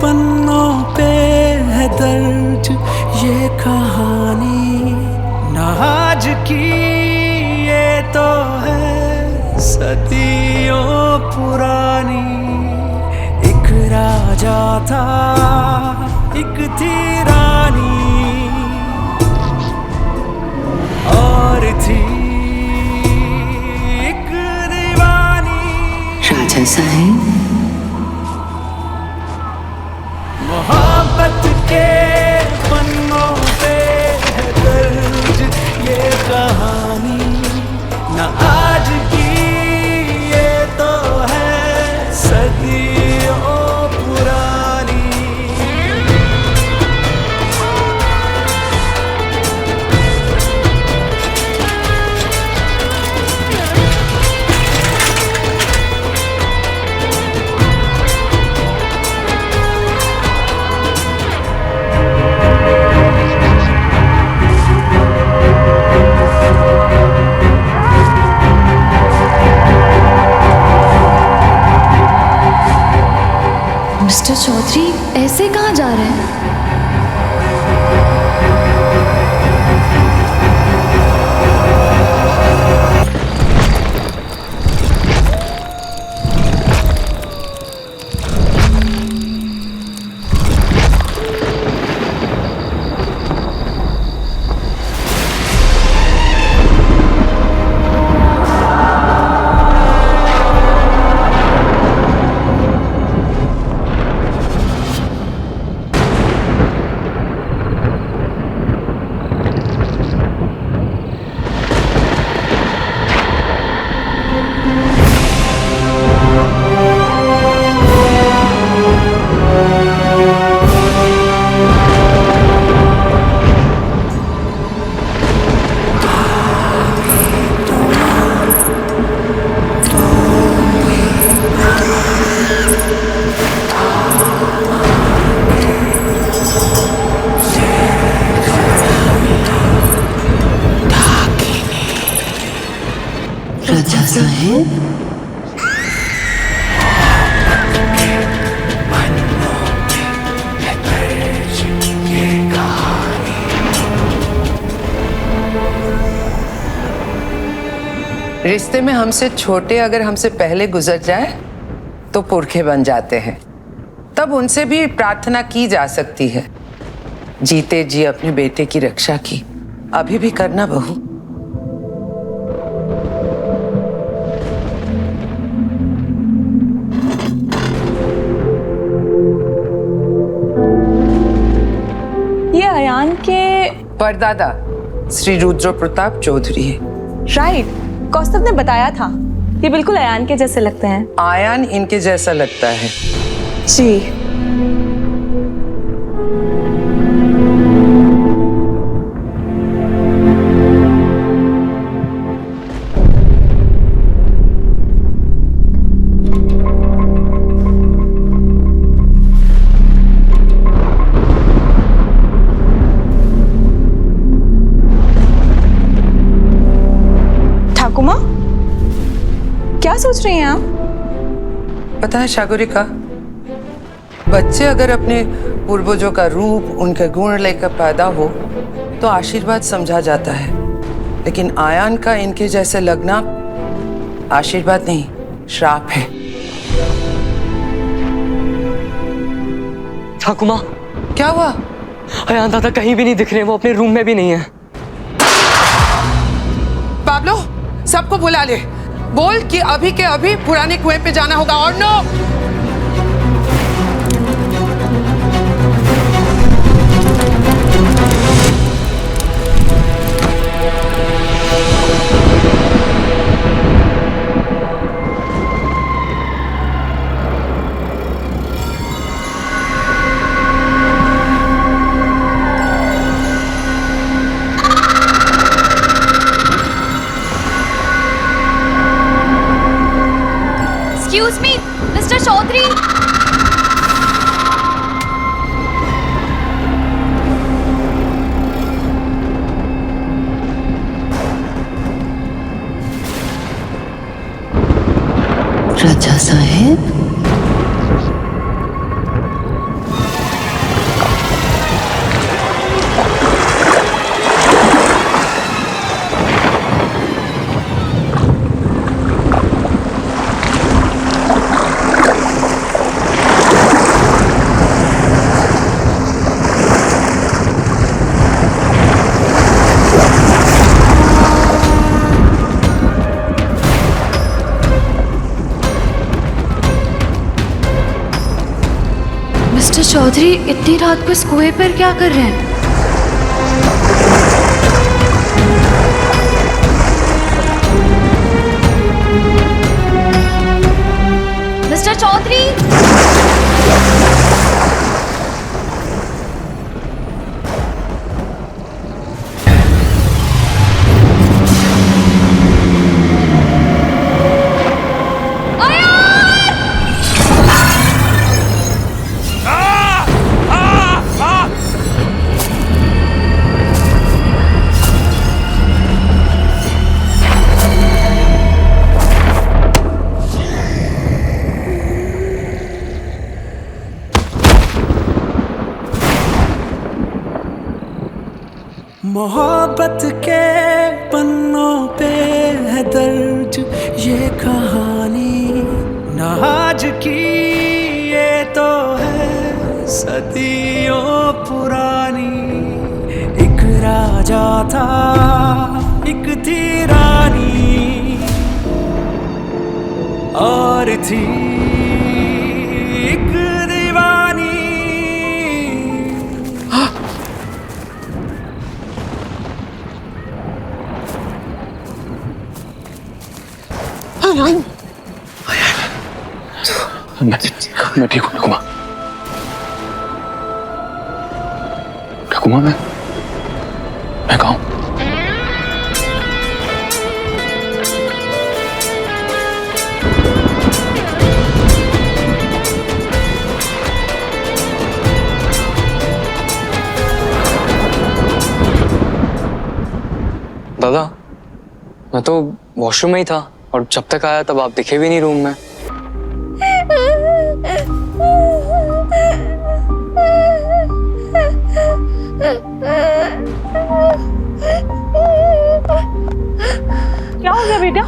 पन्नों पे है दर्ज ये कहानी, न आज की ये तो है सदियों पुरानी। एक राजा था, एक थी रानी, और थी एक दीवानी। राजा साहेब, मोहब्बत के पन्नों पे है दर्ज ये कहानी। न आज की ये तो है सदियों पुरानी। मिस्टर चौधरी ऐसे कहाँ जा रहे हैं? राजा साहेब, रिश्ते में हमसे छोटे अगर हमसे पहले गुजर जाए तो पुरखे बन जाते हैं। तब उनसे भी प्रार्थना की जा सकती है, जीते जी अपने बेटे की रक्षा की। अभी भी करना बहू। ये अयान के परदादा श्री रुद्र प्रताप चौधरी है। राइट, कौस्तभ ने बताया था। ये बिल्कुल अयान के जैसे लगते हैं। आयान इनके जैसा लगता है। जी। ठाकुमा, क्या सोच रही हैं आप? पता है शागुरिका, बच्चे अगर अपने पूर्वजों का रूप, उनके गुण लेकर पैदा हो तो आशीर्वाद समझा जाता है, लेकिन आयान का इनके जैसे लगना आशीर्वाद नहीं, श्राप है। ठाकुमा, क्या हुआ? अयान दादा कहीं भी नहीं दिख रहे, वो अपने रूम में भी नहीं है। पाब्लो, सबको बुला ले, बोल कि अभी के अभी पुराने कुएं पे जाना होगा। और no, Excuse me, Mr. Chaudhary. राजा साहेब, चौधरी इतनी रात को इस कुएं पर क्या कर रहे हैं? मिस्टर चौधरी! मोहब्बत के पन्नों पे है दर्ज ये कहानी, न आज की ये तो है सदियों पुरानी। एक राजा था, एक थी रानी, और थी एक दीवानी। मैं ठीक हूँ ठकुमा। ठकुमा मैं कहाँ हूँ? दादा, मैं तो वॉशरूम में ही था और जब तक आया तब आप दिखे भी नहीं रूम में। क्या हो गया बेटा?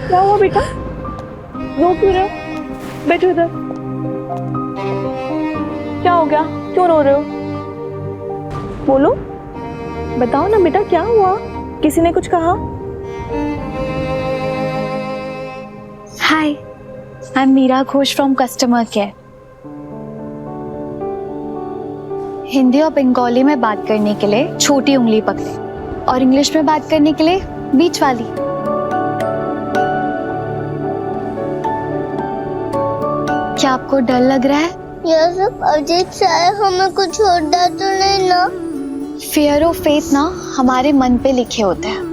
क्या हुआ बेटा? रो क्यों रहे हो? बैठो इधर। क्या हो गया? क्यों रो रहे हो? बोलो, बताओ ना बेटा, क्या हुआ? किसी ने कुछ कहा? Hi, I am Meera Ghosh from customer care. Hindi और बंगाली में बात करने के लिए छोटी उंगली पकड़े और इंग्लिश में बात करने के लिए बीच वाली। क्या आपको डर लग रहा है? यह सब अजीब सा है, हमें कुछ होता तो नहीं ना? फियर और फेथ ना हमारे मन पे लिखे होते हैं।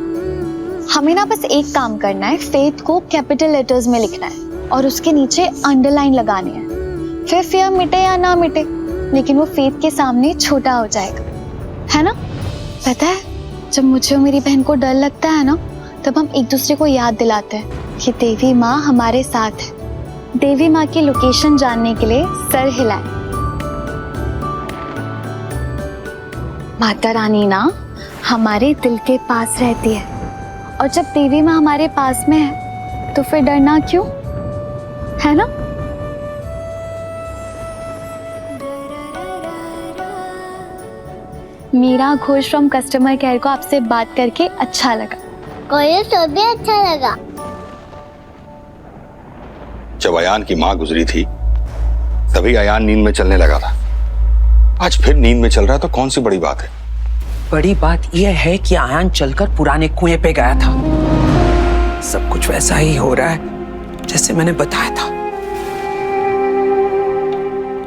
हमें ना बस एक काम करना है, फेथ को कैपिटल लेटर्स में लिखना है और उसके नीचे अंडरलाइन लगानी है। फिर फियर मिटे या ना मिटे, लेकिन वो फेथ के सामने छोटा हो जाएगा, है ना? पता है, जब मुझे और मेरी बहन को डर लगता है ना, तब हम एक दूसरे को याद दिलाते हैं कि देवी माँ हमारे साथ है। देवी माँ की लोकेशन जानने के लिए सर हिलाए। माता रानी ना हमारे दिल के पास रहती है, और जब देवी माँ हमारे पास में है तो फिर डरना क्यों, है ना? Meera Ghosh from customer care को आपसे बात करके अच्छा लगा। कोई तो भी अच्छा लगा। जब अयान की माँ गुजरी थी तभी अयान नींद में चलने लगा था। आज फिर नींद में चल रहा है तो कौन सी बड़ी बात है? बड़ी बात यह है कि अयान चलकर पुराने कुएं पे गया था। सब कुछ वैसा ही हो रहा है जैसे मैंने बताया था।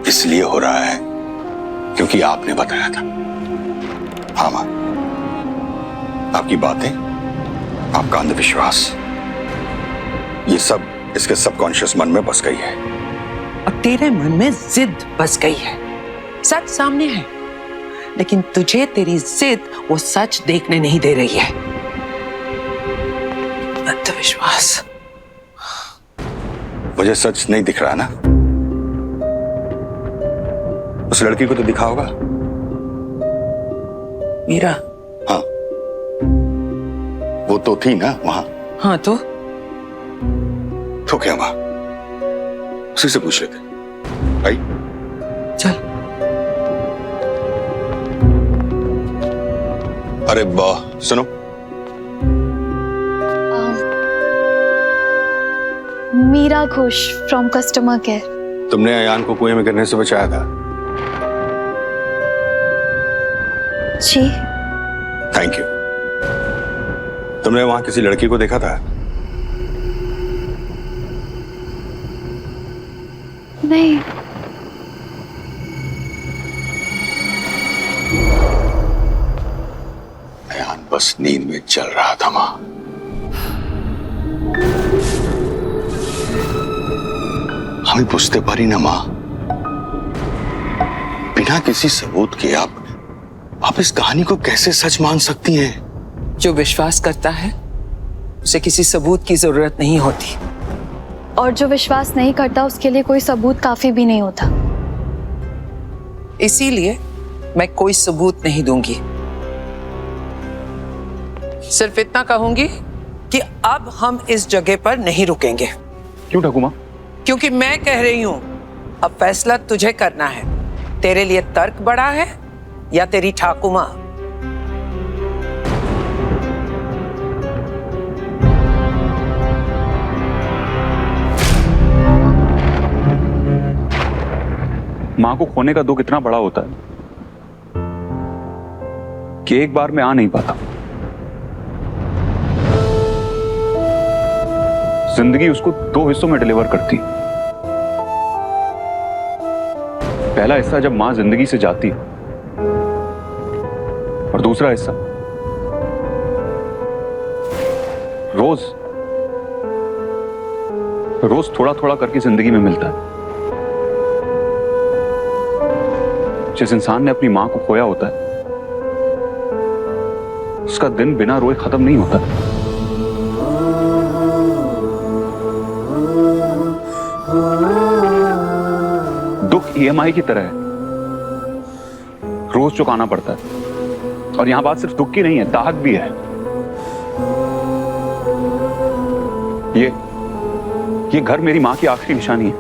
इसलिए हो रहा है क्योंकि आपने बताया था। हाँ माँ, आपकी बातें, आपका अंधविश्वास, ये सब इसके सबकॉन्शियस मन में बस गई है। और तेरे मन में जिद बस गई है। सच सामने है, लेकिन तुझे तेरी जिद वो सच देखने नहीं दे रही है। अंधविश्वास। मुझे सच नहीं दिख रहा ना? उस लड़की को तो दिखा होगा। मीरा? हाँ, वो तो थी ना वहां। हाँ तो क्या वहां? उसी से पूछ लेते। भाई चल। अरे वाह, सुनो, Meera Ghosh from customer care. तुमने अयान को कुएं में गिरने से बचाया था। जी। Thank you. तुमने वहां किसी लड़की को देखा था? नहीं। अयान बस नींद में चल रहा था मां। हमें बुझते पारी ना मां, बिना किसी सबूत के आप इस कहानी को कैसे सच मान सकती हैं? जो विश्वास करता है उसे किसी सबूत की जरूरत नहीं होती। और जो विश्वास नहीं करता उसके लिए कोई सबूत काफी भी नहीं होता। इसीलिए मैं कोई सबूत नहीं दूंगी। सिर्फ इतना कहूंगी कि अब हम इस जगह पर नहीं रुकेंगे। क्यों ठाकुमा? क्योंकि मैं कह रही हूं अब फैसला तुझे करना है। तेरे लिए तर्क बड़ा है या तेरी ठाकुमा? मां को खोने का दुख इतना बड़ा होता है कि एक बार में आ नहीं पाता। जिंदगी उसको 2 हिस्सों में डिलीवर करती। पहला हिस्सा जब मां जिंदगी से जाती और दूसरा हिस्सा रोज थोड़ा थोड़ा करके जिंदगी में मिलता है। जिस इंसान ने अपनी मां को खोया होता है उसका दिन बिना रोए खत्म नहीं होता। दुख EMI की तरह है, रोज चुकाना पड़ता है। और यहां बात सिर्फ दुख की नहीं है, दाग भी है। ये घर मेरी मां की आखिरी निशानी है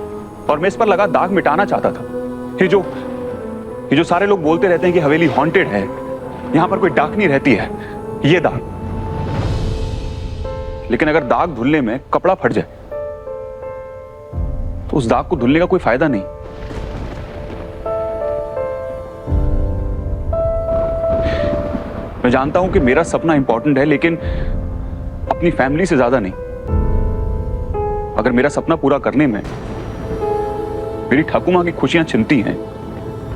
और मैं इस पर लगा दाग मिटाना चाहता था। ये जो सारे लोग बोलते रहते हैं कि हवेली हॉन्टेड है, यहां पर कोई डाकनी रहती है, ये दाग। लेकिन अगर दाग धुलने में कपड़ा फट जाए तो उस दाग को धुलने का कोई फायदा नहीं। मैं जानता हूं कि मेरा सपना इंपॉर्टेंट है, लेकिन अपनी फैमिली से ज्यादा नहीं। अगर मेरा सपना पूरा करने में मेरी ठाकुमा की खुशियां छिनती हैं,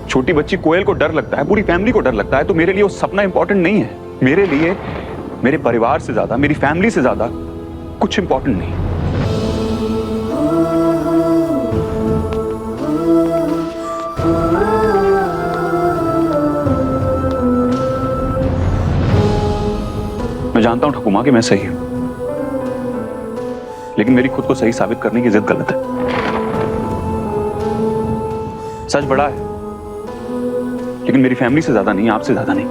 छोटी बच्ची कोयल को डर लगता है, पूरी फैमिली को डर लगता है, तो मेरे लिए वो सपना इंपॉर्टेंट नहीं है। मेरे लिए मेरे परिवार से ज्यादा, मेरी फैमिली से ज्यादा कुछ इंपॉर्टेंट नहीं। मैं जानता हूं ठाकुमा कि मैं सही हूं, लेकिन मेरी खुद को सही साबित करने की जिद गलत है। सच बड़ा है, लेकिन मेरी फैमिली से ज्यादा नहीं, आपसे ज्यादा नहीं।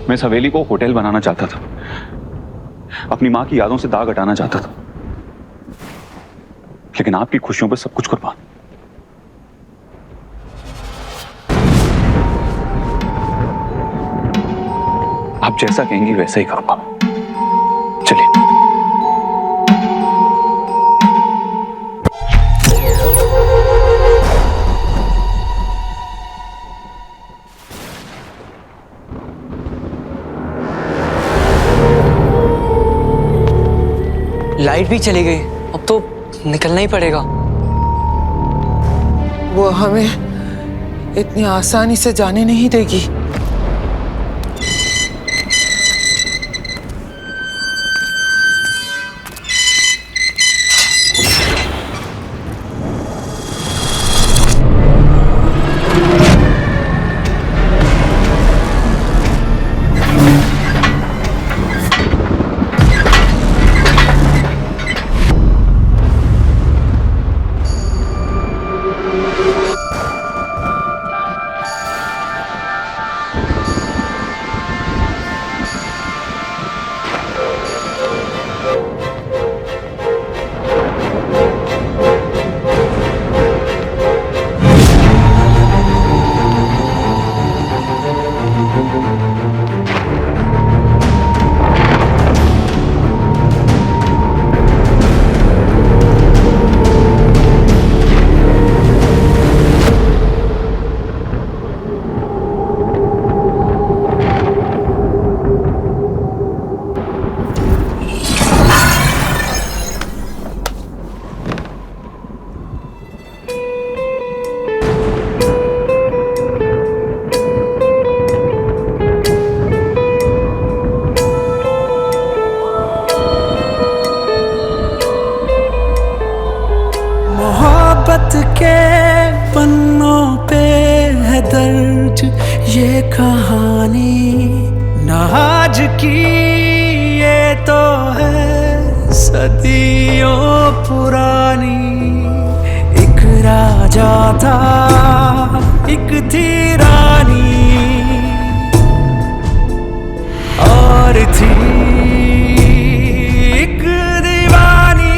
मैं इस हवेली को होटल बनाना चाहता था, अपनी मां की यादों से दाग हटाना चाहता था, लेकिन आपकी खुशियों पर सब कुछ कुर्बान। आप जैसा कहेंगी वैसा ही करूंगा। चलिए। लाइट भी चली गई, अब तो निकलना ही पड़ेगा। वो हमें इतनी आसानी से जाने नहीं देगी। ये कहानी ना आज की, ये तो है सदियों पुरानी। एक राजा था, एक थी रानी, और थी एक दीवानी।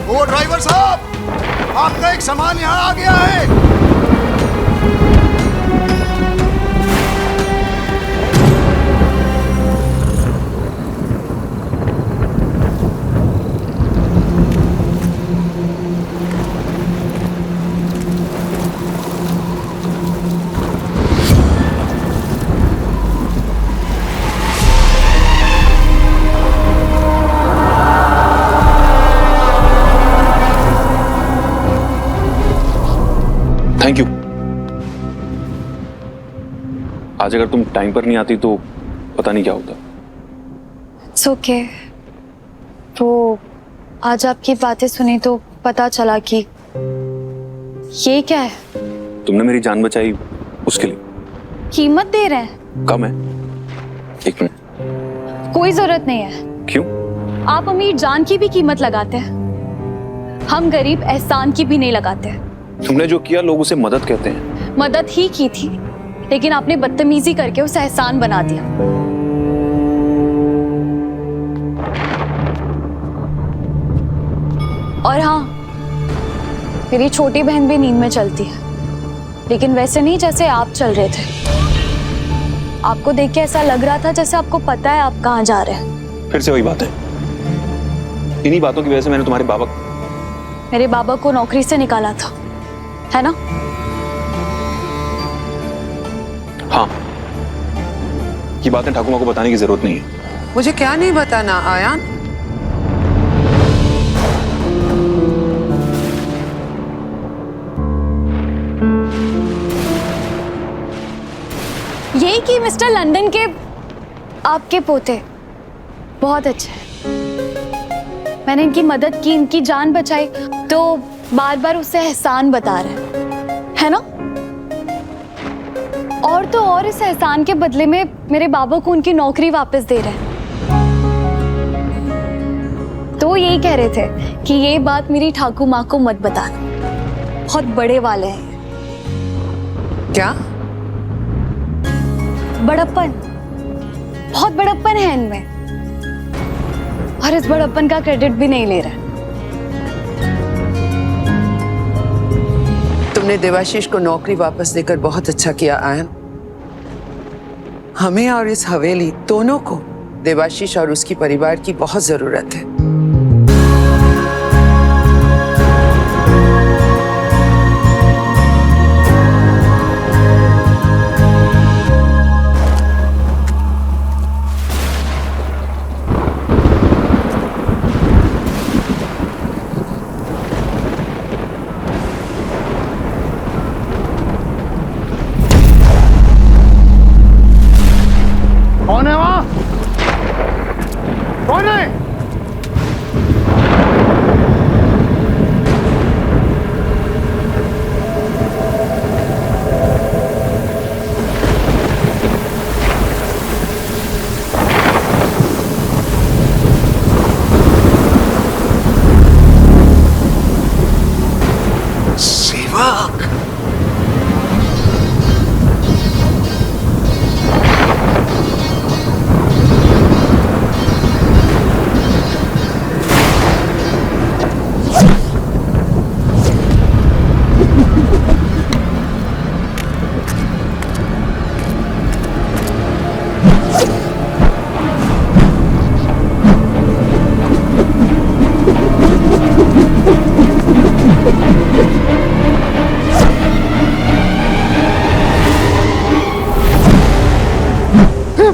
ओ ड्राइवर साहब, आपका एक सामान यहाँ आ गया है। Thank you. आज अगर तुम टाइम पर नहीं आती तो पता नहीं क्या होता। It's okay. तो आज आपकी बातें सुनी तो पता चला कि ये क्या है। तुमने मेरी जान बचाई, उसके लिए कीमत दे रहे हैं। कम है। एक मिनट। कोई जरूरत नहीं है। क्यों? आप अमीर जान की भी कीमत लगाते हैं, हम गरीब एहसान की भी नहीं लगाते। तुमने जो किया लोग उसे मदद कहते हैं। मदद ही की थी, लेकिन आपने बदतमीजी करके उसे एहसान बना दिया। और हाँ, मेरी छोटी बहन भी नींद में चलती है, लेकिन वैसे नहीं जैसे आप चल रहे थे। आपको देख के ऐसा लग रहा था जैसे आपको पता है आप कहाँ जा रहे हैं। फिर से वही बात है। इन्हीं बातों की वजह से मैंने मेरे बाबा को नौकरी से निकाला था, है ना? हाँ, ये बातें ठाकुमा को बताने की जरूरत नहीं है। मुझे क्या नहीं बताना आयान? यही कि मिस्टर लंदन के आपके पोते बहुत अच्छे हैं। मैंने इनकी मदद की, इनकी जान बचाई, तो बार बार उसे एहसान बता रहे है ना? और तो और इस एहसान के बदले में मेरे बाबा को उनकी नौकरी वापस दे रहे हैं। तो यही कह रहे थे कि ये बात मेरी ठाकुर माँ को मत बताना, बहुत बड़े वाले हैं। क्या? बड़प्पन, बहुत बड़प्पन है इनमें, और इस बड़प्पन का क्रेडिट भी नहीं ले रहा। तुमने देवाशीष को नौकरी वापस देकर बहुत अच्छा किया आयन। हमें और इस हवेली दोनों को देवाशीष और उसकी परिवार की बहुत जरूरत है। कौन है वहां? कौन है?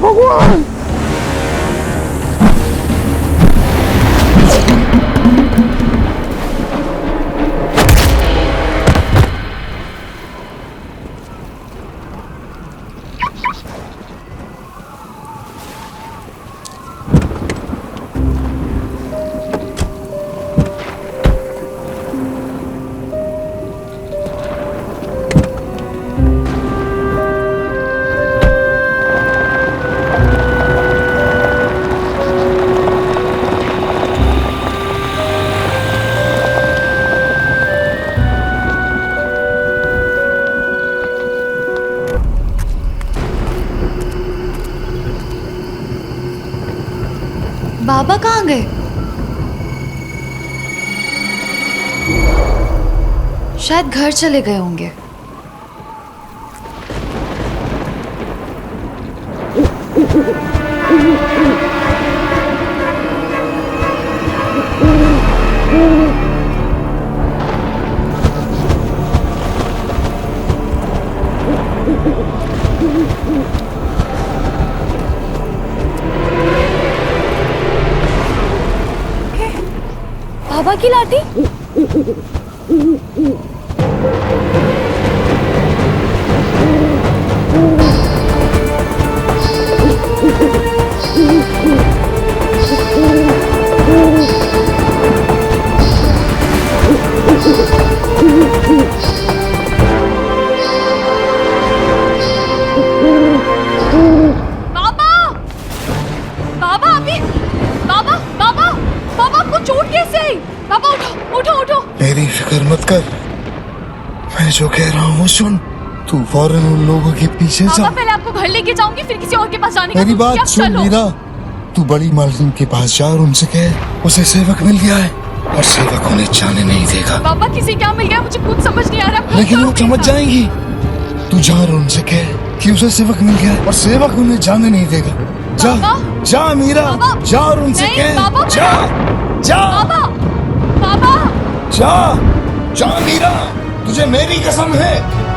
भगवान। बाबा कहाँ गए? शायद घर चले गए होंगे। बाबा की लाठी? बाबा बाबा अभी बाबा बाबा बाबा आपको चोट कैसे आई? बाबा उठो उठो उठो। मेरी फिक्र मत कर, मैं जो कह रहा हूँ सुन। तू फौरन उन लोगों के पीछे बाबा जा। पहले आपको घर लेके जाऊंगी फिर किसी और के पास जाने का। मेरी तुम बात क्या सुन चलो। मीरा, तू बड़ी मालकिन के पास जा और उनसे कह उसे सेवक मिल गया है और सेवक उन्हें जाने नहीं देगा। बाबा किसी क्या मिल गया मुझे कुछ समझ नहीं आ रहा। लेकिन वो समझ जाएंगी। तू जा और उनसे कह कि उसे सेवक मिल गया है और सेवक उन्हें जाने नहीं देगा। जा जा मीरा, जा और उनसे कह। जा जा बाबा जा जा मीरा, तुझे मेरी कसम है।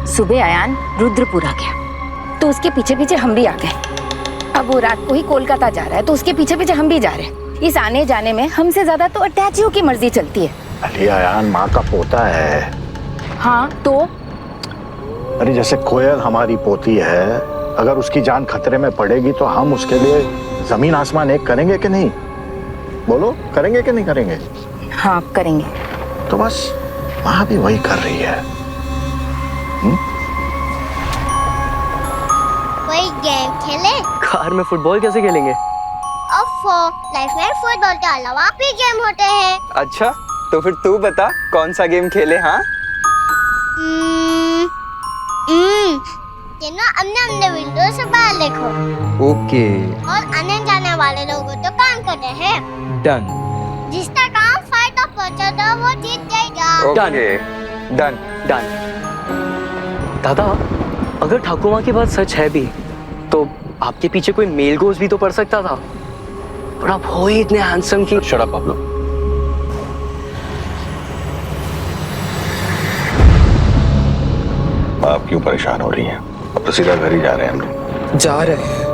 सुबह अयान रुद्रपुर आ गया तो उसके पीछे पीछे हम भी आ गए। अब वो रात को ही कोलकाता जा रहा है तो उसके पीछे पीछे हम भी जा रहे हैं। इस आने जाने में हमसे ज्यादा तो अटैचियों की मर्जी चलती है। अरे अयान माँ का पोता है। हाँ तो अरे जैसे कोयल हमारी पोती है, अगर उसकी जान खतरे में पड़ेगी तो हम उसके लिए जमीन आसमान एक करेंगे कि नहीं? बोलो करेंगे कि नहीं करेंगे? हाँ करेंगे। तो बस माँ भी वही कर रही है। कोई गेम खेले? कार में फुटबॉल कैसे खेलेंगे? लाइफ में फुटबॉल के अलावा भी गेम होते हैं। अच्छा तो फिर तू बता कौन सा गेम खेले? हाँ तीनों अपने विंडो से बाहर देखो। ओके और आने जाने वाले लोगों तो काम करते हैं। डन। जिसका काम फाइट तक पहुंचा था वो जीत जाएगा। Okay done done. दादा अगर ठाकुर माँ की बात सच है भी तो आपके पीछे कोई मेल गोज भी तो पड़ सकता था। पर आप हो ही इतने हैंडसम की। Shut up Pablo. आप क्यों परेशान हो रही हैं? अब तो सीधा घर ही जा रहे हैं हम लोग। जा रहे हैं,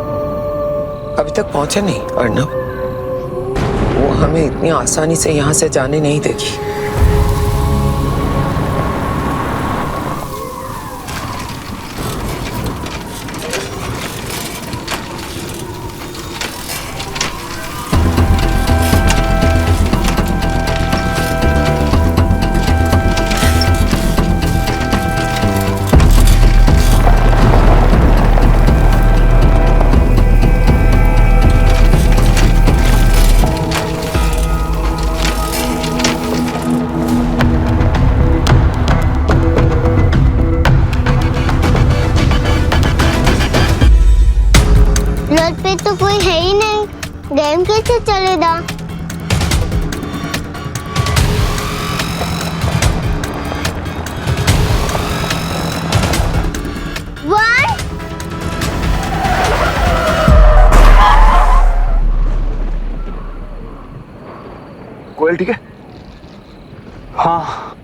अभी तक पहुंचे नहीं अर्नब। वो हमें इतनी आसानी से यहाँ से जाने नहीं देगी। तो कोई है ही नहीं, गेम कैसे चलेगा? हाँ।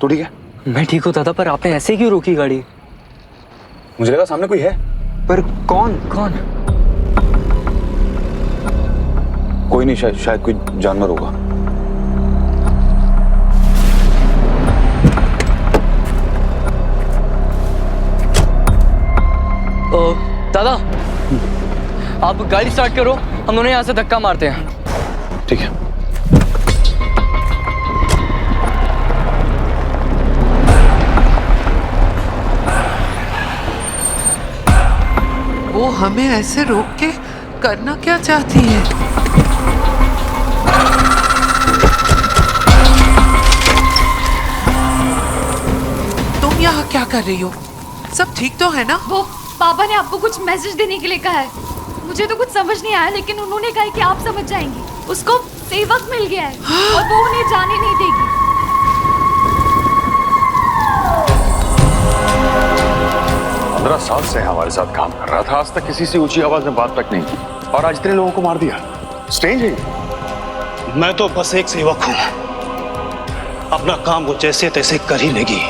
तू ठीक है? मैं ठीक हूँ दादा, पर आपने ऐसे क्यों रोकी गाड़ी? मुझे लगा सामने कोई है। पर कौन? कोई नहीं, शायद कोई जानवर होगा। दादा, आप गाड़ी स्टार्ट करो, हम दोनों यहाँ से धक्का मारते हैं। ठीक है। वो हमें ऐसे रोक के करना क्या चाहती है? तुम यहाँ क्या कर रही हो? सब ठीक तो है ना? वो पापा ने आपको कुछ मैसेज देने के लिए कहा है। मुझे तो कुछ समझ नहीं आया, लेकिन उन्होंने कहा है कि आप समझ जाएंगी। उसको सेवक मिल गया है और वो उन्हें जाने नहीं देगी। 15 साल से हमारे साथ काम कर रहा था, आज तक किसी से ऊंची आवाज में बात तक नहीं की, और आज इतने लोगों को मार दिया। स्ट्रेंज है। मैं तो बस एक सेवक हूं, अपना काम वो जैसे तैसे कर ही लेगी।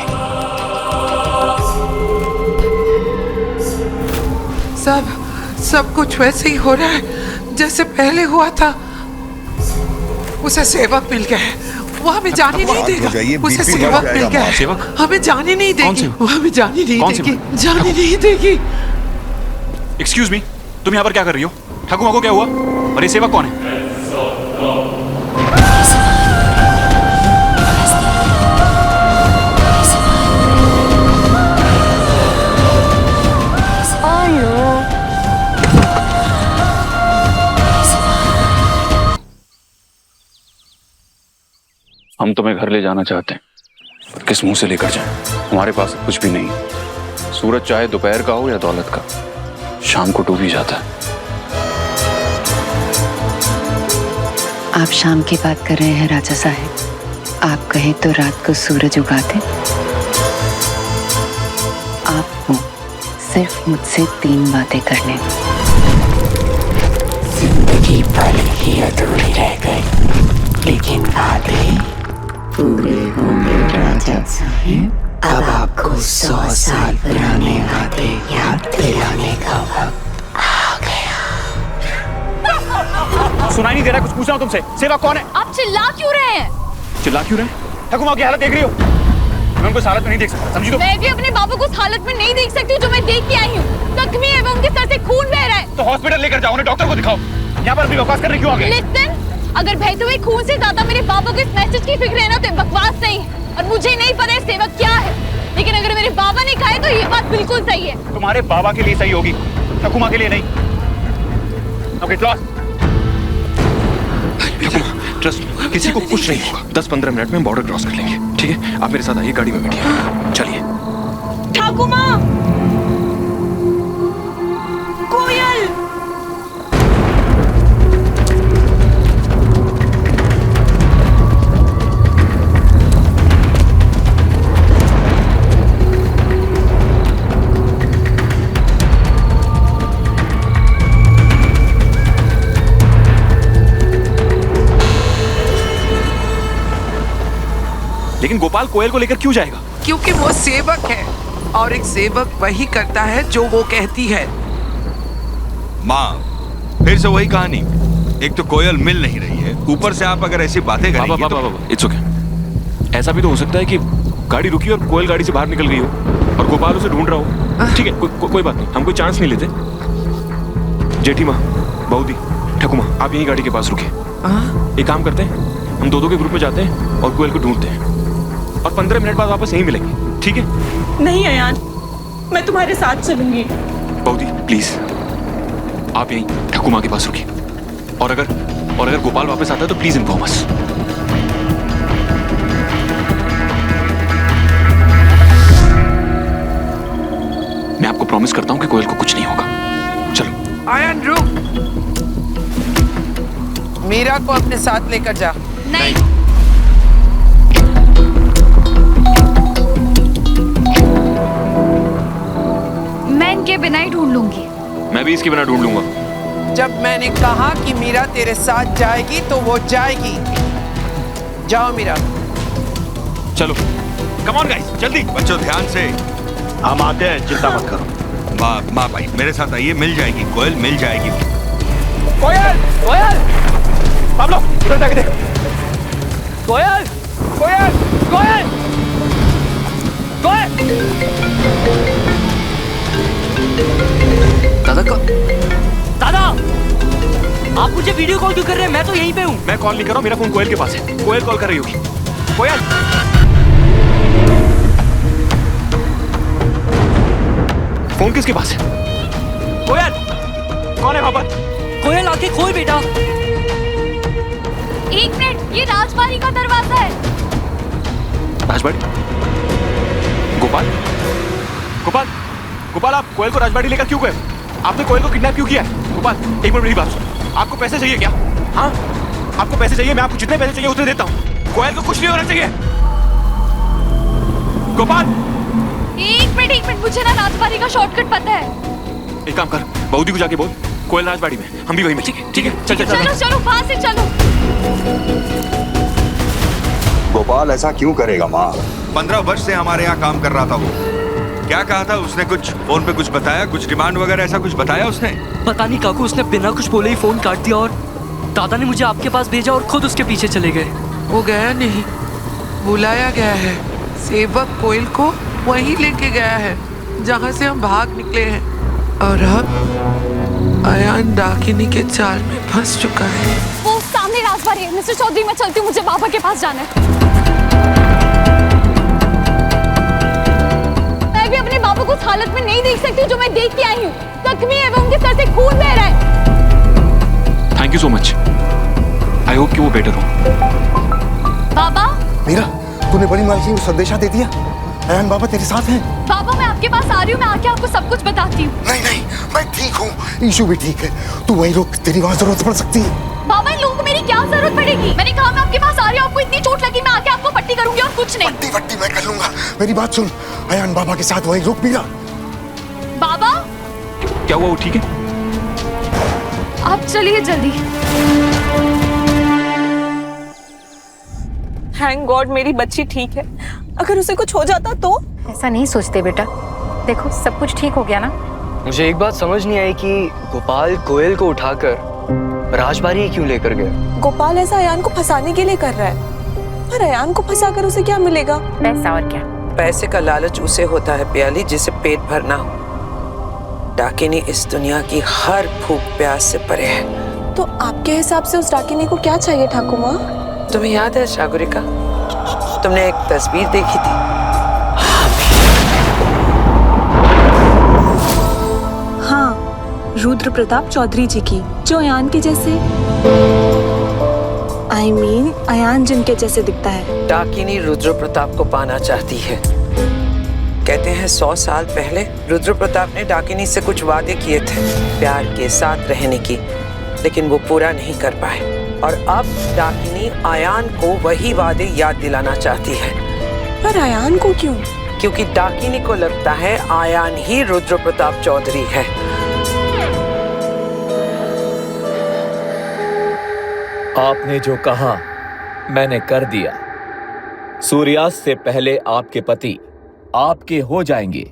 सब कुछ वैसे ही हो रहा है जैसे पहले हुआ था। उसे सेवक मिल गया है, वो हमें जाने नहीं देगा। उसे सेवक मिल गया है, हमें जाने नहीं देगी। वो हमें जाने नहीं देगी। एक्सक्यूज मी, तुम यहाँ पर क्या कर रही हो? ठाकुमा को क्या हुआ? और ये सेवक कौन है? हम तुम्हें घर ले जाना चाहते हैं, पर किस मुंह से लेकर जाएं? हमारे पास कुछ भी नहीं। सूरज चाहे दोपहर का हो या दौलत का, शाम को डूब ही जाता है। आप शाम की बात कर रहे हैं राजा साहब। आप कहें तो रात को सूरज उगा दे। आपको सिर्फ मुझसे 3 बातें करने। जिंदगी भर ही अधूरी रह गई, लेकिन बातें पूरे होंगे राजा साहब। अब आपको 100 साल पुराने वादे याद दिलाने का वक्त आ गया। सुनाई नहीं दे रहा? कुछ पूछ रहा हूं तुमसे। सेवा कौन है? आप चिल्ला क्यों रहे हैं? चिल्ला क्यों रहे? ठाकुमा की हालत देख रही हो? मैं उनको इस हालत में नहीं देख सकता, समझी? तो मैं भी अपने बाबू को उस हालत में नहीं देख सकती हूँ जो मैं देख के आई हूँ। जख्मी है, उनके सर से खून बह रहा है। तो हॉस्पिटल लेकर जाओ, उन्हें डॉक्टर को दिखाओ। यहाँ पर भी बकवास करने क्यों आ गए? लिसन, अगर बहते हुए खून से ज्यादा मेरे बाबा को इस मैसेज की फिक्र है ना, तो बकवास नहीं है। और मुझे नहीं पता है सेवक क्या है, लेकिन अगर मेरे बाबा ने कहा है तो ये बात बिल्कुल सही है। तुम्हारे बाबा के लिए सही होगी, ठाकुमा के लिए नहीं। ओके, ट्रस्ट, किसी को कुछ नहीं होगा। 10-15 मिनट में बॉर्डर क्रॉस कर लेंगे, ठीक है? आप मेरे साथ आइए, गाड़ी में बैठिए, चलिए। ठाकुमा, कोयल। लेकिन गोपाल कोयल को लेकर क्यों जाएगा? क्योंकि वो सेवक है, और एक सेवक वही करता है जो वो कहती है। माँ, फिर से वही कहानी। एक तो कोयल मिल नहीं रही है, ऊपर से आप अगर ऐसी बातें करेंगी तो... इट्स ओके। ऐसा भी तो हो सकता है कि गाड़ी रुकी और कोयल गाड़ी से बाहर निकल गई हो और गोपाल उसे ढूंढ रहा हो। ठीक है, कोई बात नहीं, हम कोई चांस नहीं लेते। जेठी माँ, बऊदी, ठाकुमा, आप यही गाड़ी के पास रुके। एक काम करते हैं, हम दो के ग्रुप में जाते हैं और कोयल को ढूंढते हैं, और 15 मिनट बाद वापस यहीं मिलेंगे, ठीक है? नहीं अयान, मैं तुम्हारे साथ चलूंगी। बऊदी, प्लीज आप यहीं ठाकुमा के पास रुकिए, और अगर गोपाल वापस आता है तो प्लीज इन्फॉर्म अस। मैं आपको प्रॉमिस करता हूं कि कोयल को कुछ नहीं होगा। चलो। आयन रुक, मीरा को अपने साथ लेकर जा। नहीं। मैं इनके बिना ही ढूंढ लूंगी। मैं भी इसके बिना ढूंढ लूंगा। जब मैंने कहा कि मीरा तेरे साथ जाएगी तो वो जाएगी। जाओ मीरा। चलो कम ऑन गाइस, जल्दी बच्चों ध्यान से। हम आते हैं, चिंता मत करो। माँ भाई मेरे साथ आइए, मिल जाएगी कोयल, मिल जाएगी। कोयल, कोयल, पाब्लो इधर जाके देख। कोयल, कोयल, कोयल, कोयल। दादा का दादा, आप मुझे वीडियो कॉल क्यों कर रहे हैं? मैं तो यहीं पे हूँ। मैं कॉल नहीं कर रहा हूँ, मेरा फोन कोयल के पास है। कोयल कॉल कर रही होगी। कोयल, फोन किसके पास है? कोयल, कौन है वहां पर? कोयल आके खोल बेटा। एक मिनट, ये राजबाड़ी का दरवाजा है। राजबाड़ी? गोपाल, गोपाल, गोपाल, आप कोयल को राजबाड़ी लेकर क्यों गए? आपने कोयल को किडनैप क्यों किया है? गोपाल, एक मिनट मेरी बात सुनो। आपको पैसे चाहिए क्या? हाँ, आपको पैसे चाहिए? मैं आपको जितने पैसे चाहिए उतने देता हूँ। कोयल को कुछ नहीं होना चाहिए। गोपाल, एक मिनट, मुझे ना राजबाड़ी का शॉर्टकट पता है। एक काम कर, बऊदी को जाके बोल कोयल राजबाड़ी में, हम भी वहीं में। ठीक है, ठीक है, चल चल चलो चलो, वहां से चलो। गोपाल ऐसा क्यों करेगा माँ? 15 वर्ष से हमारे यहाँ काम कर रहा था वो। क्या कहा था उसने? कुछ फोन पे कुछ बताया, कुछ डिमांड वगैरह ऐसा कुछ बताया उसने? पता नहीं काकू, उसने बिना कुछ बोले ही फोन काट दिया और दादा ने मुझे आपके पास भेजा और खुद उसके पीछे चले गए। वो गया नहीं, बुलाया गया है। सेवक कोयल को वहीं लेके गया है जहाँ से हम भाग निकले हैं, और अब अयान डाकिनी के जाल में फंस चुका है। वो सामने राजबाड़ी है। मिस्टर चौधरी, मैं चलती हूँ, मुझे बाबा के पास जाना है। मैं भी अपने बाबा को उस हालत में नहीं देख सकती जो मैं देख के आई हूँ। जख्मी है, उनके सर से खून बह रहा है। Thank you so much. I hope कि वो बेटर हो। बाबा, मीरा, तूने बड़ी मालकिन को संदेशा दे दिया? अयान बाबा तेरे साथ हैं। बाबा मैं आपके पास आ रही हूँ, मैं आके आपको सब कुछ बताती हूँ। नहीं नहीं, मैं ठीक हूँ, ईशु भी ठीक है। तू वहीं रुक, तेरी वहाँ जरूरत पड़ सकती है। बाबा, इन लोगों को मेरी क्या जरूरत पड़ेगी? मैंने कहा मैं आपके पास आ रही हूँ, आपको इतनी चोट लगी, मैं आके आपको पट्टी करूंगी और कुछ नहीं। पट्टी वट्टी मैं कर लूंगा, मेरी बात सुन। अयान बाबा के साथ वहीं रुक मीरा। बाबा, क्या हुआ? वो ठीक है? आप चलिए जल्दी। थैंक गॉड मेरी बच्ची ठीक है। अगर उसे कुछ हो जाता तो? ऐसा नहीं सोचते बेटा, देखो सब कुछ ठीक हो गया ना। मुझे एक बात समझ नहीं आई कि गोपाल कोयल को उठाकर राजबाड़ी क्यों लेकर गया? गोपाल ऐसा अयान को फंसाने के लिए कर रहा है, पर अयान को फंसाकर उसे क्या मिलेगा? पैसा, और क्या? पैसे का लालच उसे होता है प्याली जिसे पेट भरना हो। डाकिनी इस दुनिया की हर भूख प्यास से परे है। तो आपके हिसाब से उस डाकिनी को क्या चाहिए ठाकुर माँ? तुम्हें याद है शागुरिका, तुमने एक तस्वीर देखी थी? हाँ, रुद्र प्रताप चौधरी जी की, जो अयान के जैसे अयान जिनके जैसे दिखता है। डाकिनी रुद्र प्रताप को पाना चाहती है। कहते हैं 100 साल पहले रुद्र प्रताप ने डाकिनी से कुछ वादे किए थे प्यार के साथ रहने की, लेकिन वो पूरा नहीं कर पाए। और अब डाकिनी अयान को वही वादे याद दिलाना चाहती है। पर अयान को क्यों? क्योंकि डाकिनी को लगता है अयान ही रुद्र प्रताप चौधरी है। आपने जो कहा मैंने कर दिया। सूर्यास्त से पहले आपके पति आपके हो जाएंगे।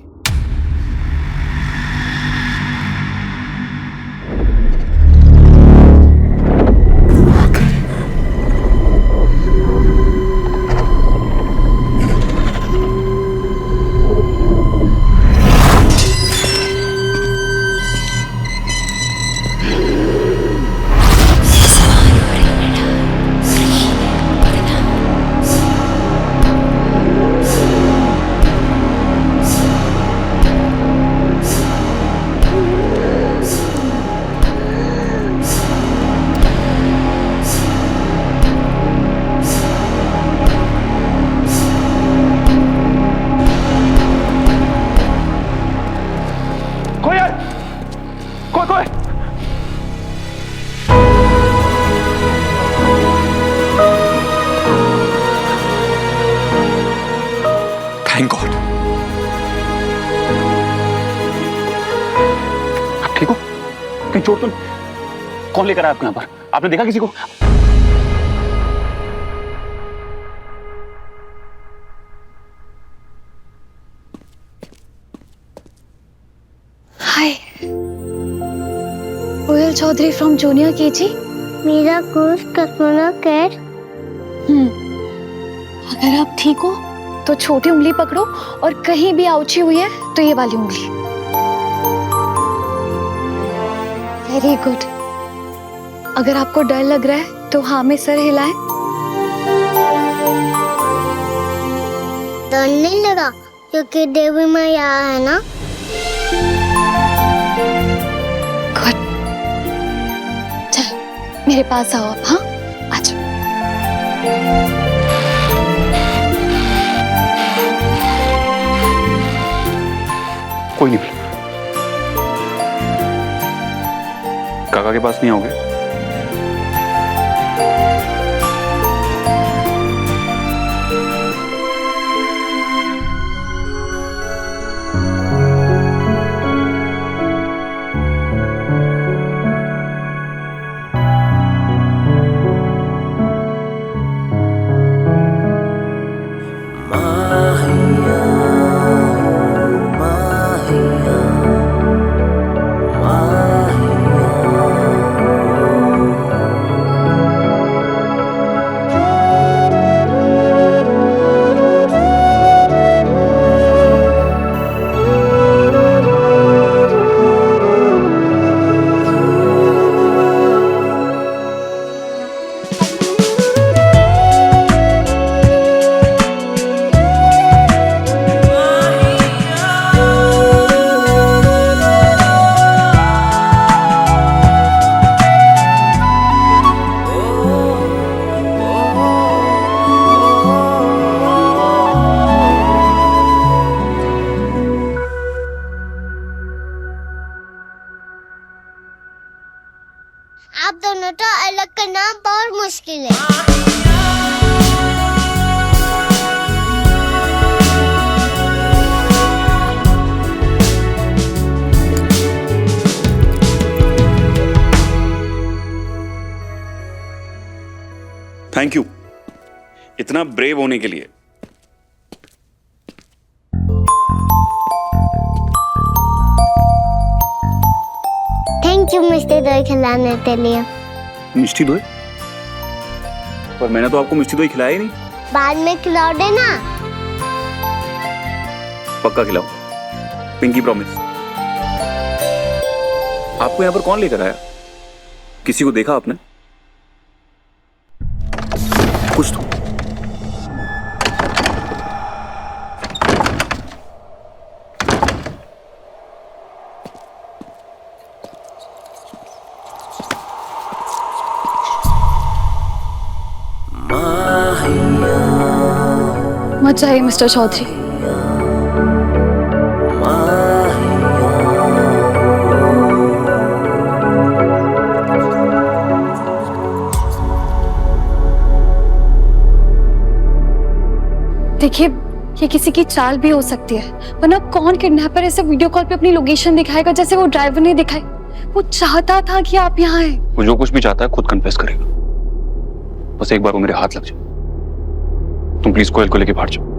Thank God. आप ठीक हो? कहीं चोट तो नहीं? कौन लेकर आया आपको यहाँ पर? आपने देखा किसी को? Chaudhary from junior KG. Meera क्रूज कस्मोना कैट। अगर आप ठीक हो तो छोटी उंगली पकड़ो और कहीं भी आउची हुई है तो ये वाली उंगली। Very good. अगर आपको डर लग रहा है तो हाँ में सर हिलाएं। डर नहीं लगा क्योंकि देवी माँ यहाँ है ना। गुड। चल मेरे पास आओ आप। हाँ आ जाओ। कोई नहीं, काका के पास नहीं आओगे? आप दोनों तो अलग करना बहुत मुश्किल है। थैंक यू इतना ब्रेव होने के लिए। थैंक यू मिस्टर दही खिलाने के लिए। मिष्टी दोई? पर मैंने तो आपको मिष्टी दोई खिलाया ही नहीं। बाद में खिलाओ देना। पक्का खिलाओ, पिंकी प्रॉमिस। आपको यहाँ पर कौन लेकर आया? किसी को देखा आपने? कुछ तो। मत जाइए मिस्टर चौधरी। देखिए ये किसी की चाल भी हो सकती है, वरना कौन किडनैपर ऐसे वीडियो कॉल पे अपनी लोकेशन दिखाएगा जैसे वो ड्राइवर ने दिखाई। वो चाहता था कि आप यहाँ आए। वो जो कुछ भी चाहता है खुद कन्फेस करेगा। बस एक बार वो मेरे हाथ लग जाए। तुम प्लीज कोयल को लेके बाहर जाओ।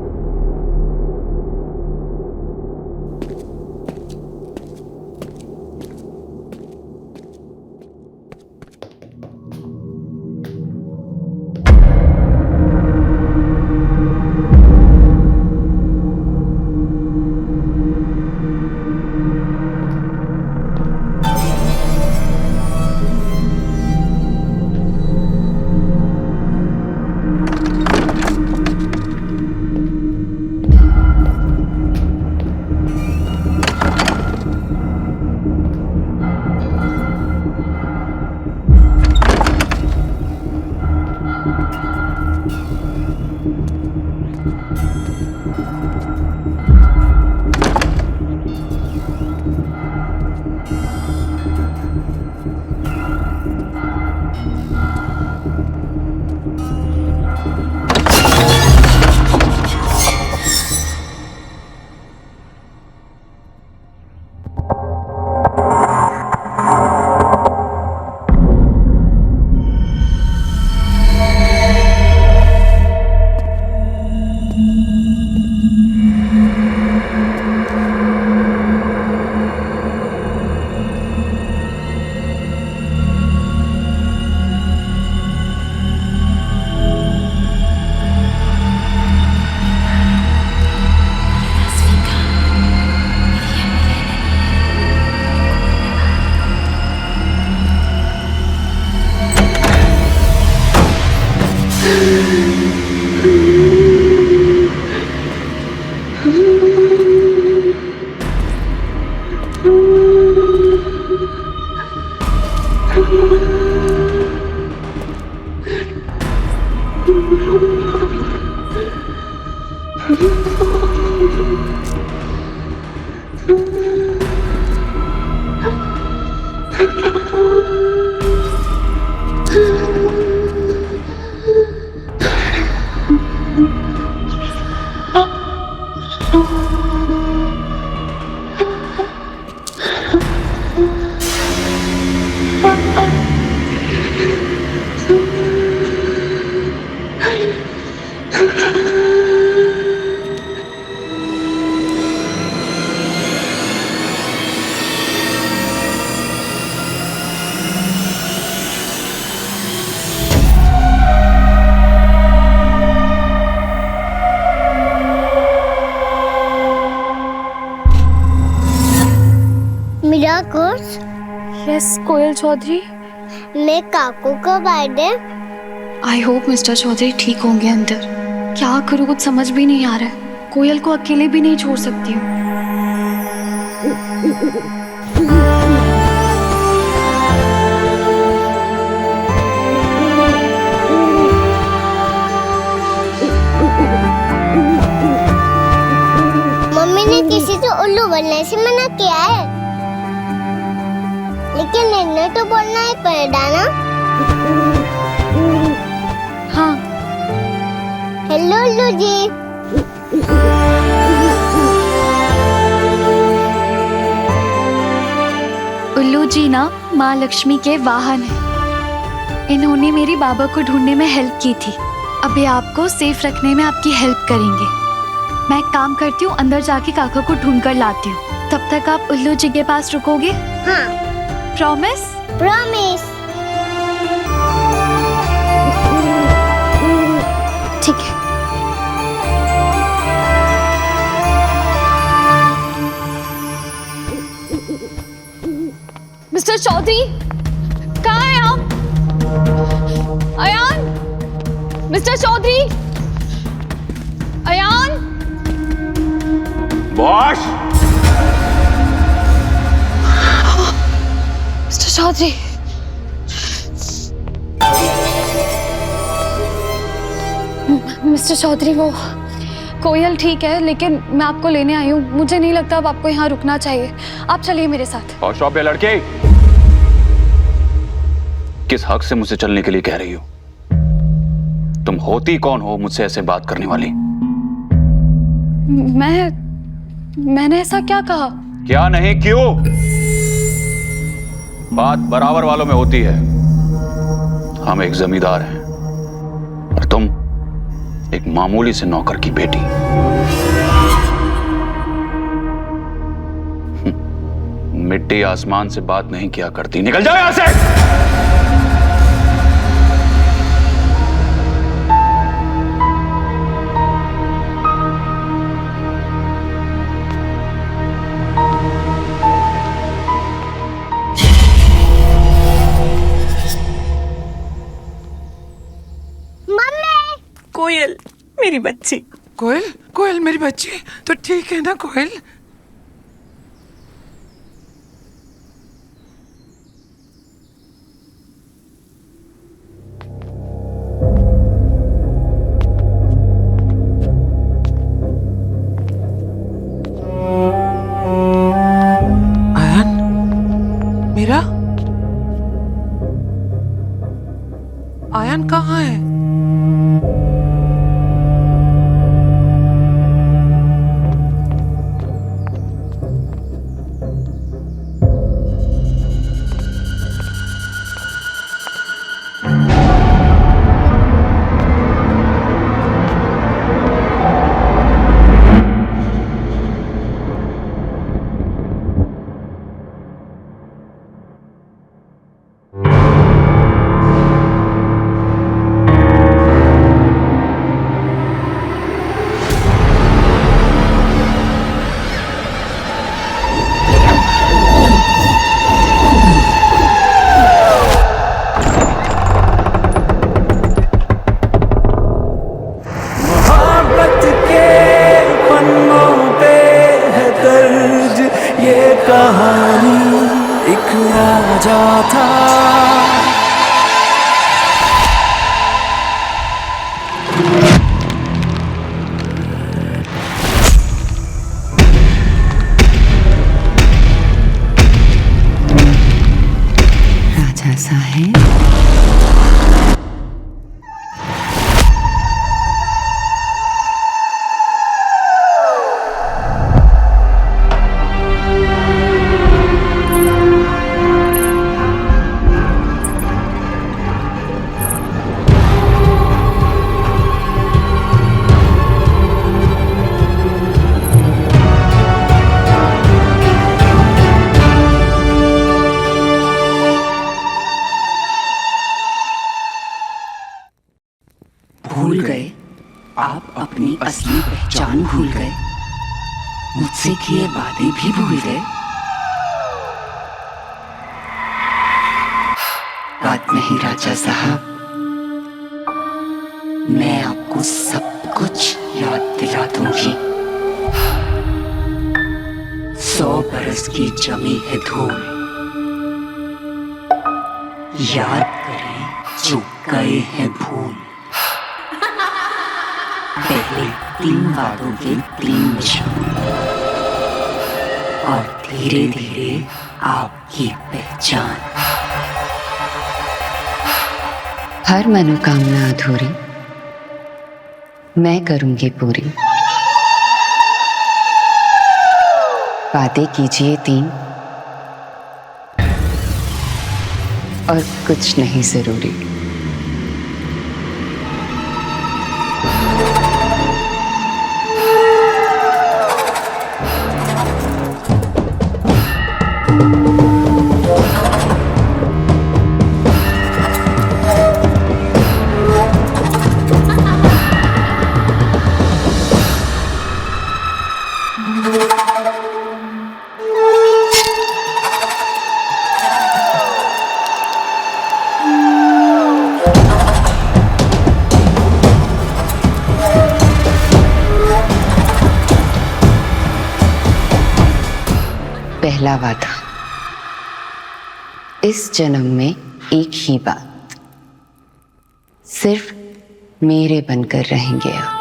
मेरा कोर्स यस कोयल चौधरी। मैं काकू का birthday. I hope mister Chaudhary ठीक होंगे अंदर। क्या करूँ कुछ समझ भी नहीं आ रहा है। कोयल को अकेले भी नहीं छोड़ सकती हूँ। मम्मी ने किसी से उल्लू बनने से मना किया है, लेकिन इन्हें तो बोलना ही पड़ेगा ना। हाँ। हेलो उल्लू जी। उल्लू जी ना माँ लक्ष्मी के वाहन हैं। इन्होंने मेरी बाबा को ढूंढने में हेल्प की थी। अब ये आपको सेफ रखने में आपकी हेल्प करेंगे। मैं एक काम करती हूँ, अंदर जाके काका को ढूंढ कर लाती हूँ। तब तक आप उल्लू जी के पास रुकोगे? हाँ। प्रॉमिस? प्रॉमिस। ठीक है। मिस्टर चौधरी, कहाँ हैं आप? Ayaan, mister Chaudhary, Ayaan. Boss. Mister Chaudhary. Mister Chaudhary, वो कोयल ठीक है, लेकिन मैं आपको लेने आई हूँ। मुझे नहीं लगता अब आपको यहाँ रुकना चाहिए। आप चलिए मेरे साथ। और शॉप पे लड़के, किस हक से मुझसे चलने के लिए कह रही हो? तुम होती कौन हो मुझसे ऐसे बात करने वाली? मैंने ऐसा क्या कहा? क्या नहीं, क्यों? बात बराबर वालों में होती है। हम एक जमींदार हैं और तुम एक मामूली से नौकर की बेटी। मिट्टी आसमान से बात नहीं किया करती। निकल जाओ यहां से। कोयल मेरी बच्ची। कोयल, कोयल मेरी बच्ची, तो ठीक है ना कोयल? आयन, मेरा आयन कहाँ है? आप अपनी असली पहचान भूल गए, मुझसे किए वादे भी भूल गए। बात नहीं राजा साहब, मैं आपको सब कुछ याद दिला दूंगी। 100 बरस की जमी है धूल, याद करें जो गए हैं भूल। पहले 3 वादों के 3 निशान, और धीरे धीरे आपकी पहचान। हर मनोकामना अधूरी मैं करूंगी पूरी। वादे कीजिए 3 और कुछ नहीं जरूरी। पहला वादा, इस जन्म में एक ही बात, सिर्फ मेरे बनकर रहेंगे आप।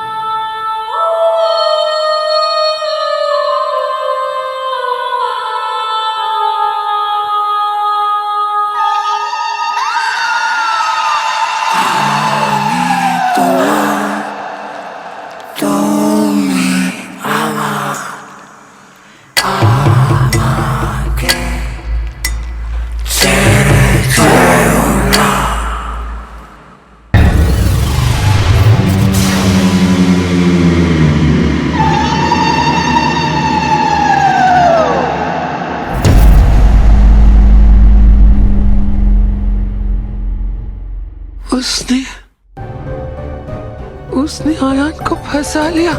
उसने आयान को फंसा लिया।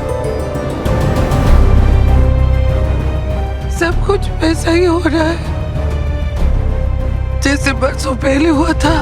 सब कुछ वैसा ही हो रहा है जैसे बरसों पहले हुआ था।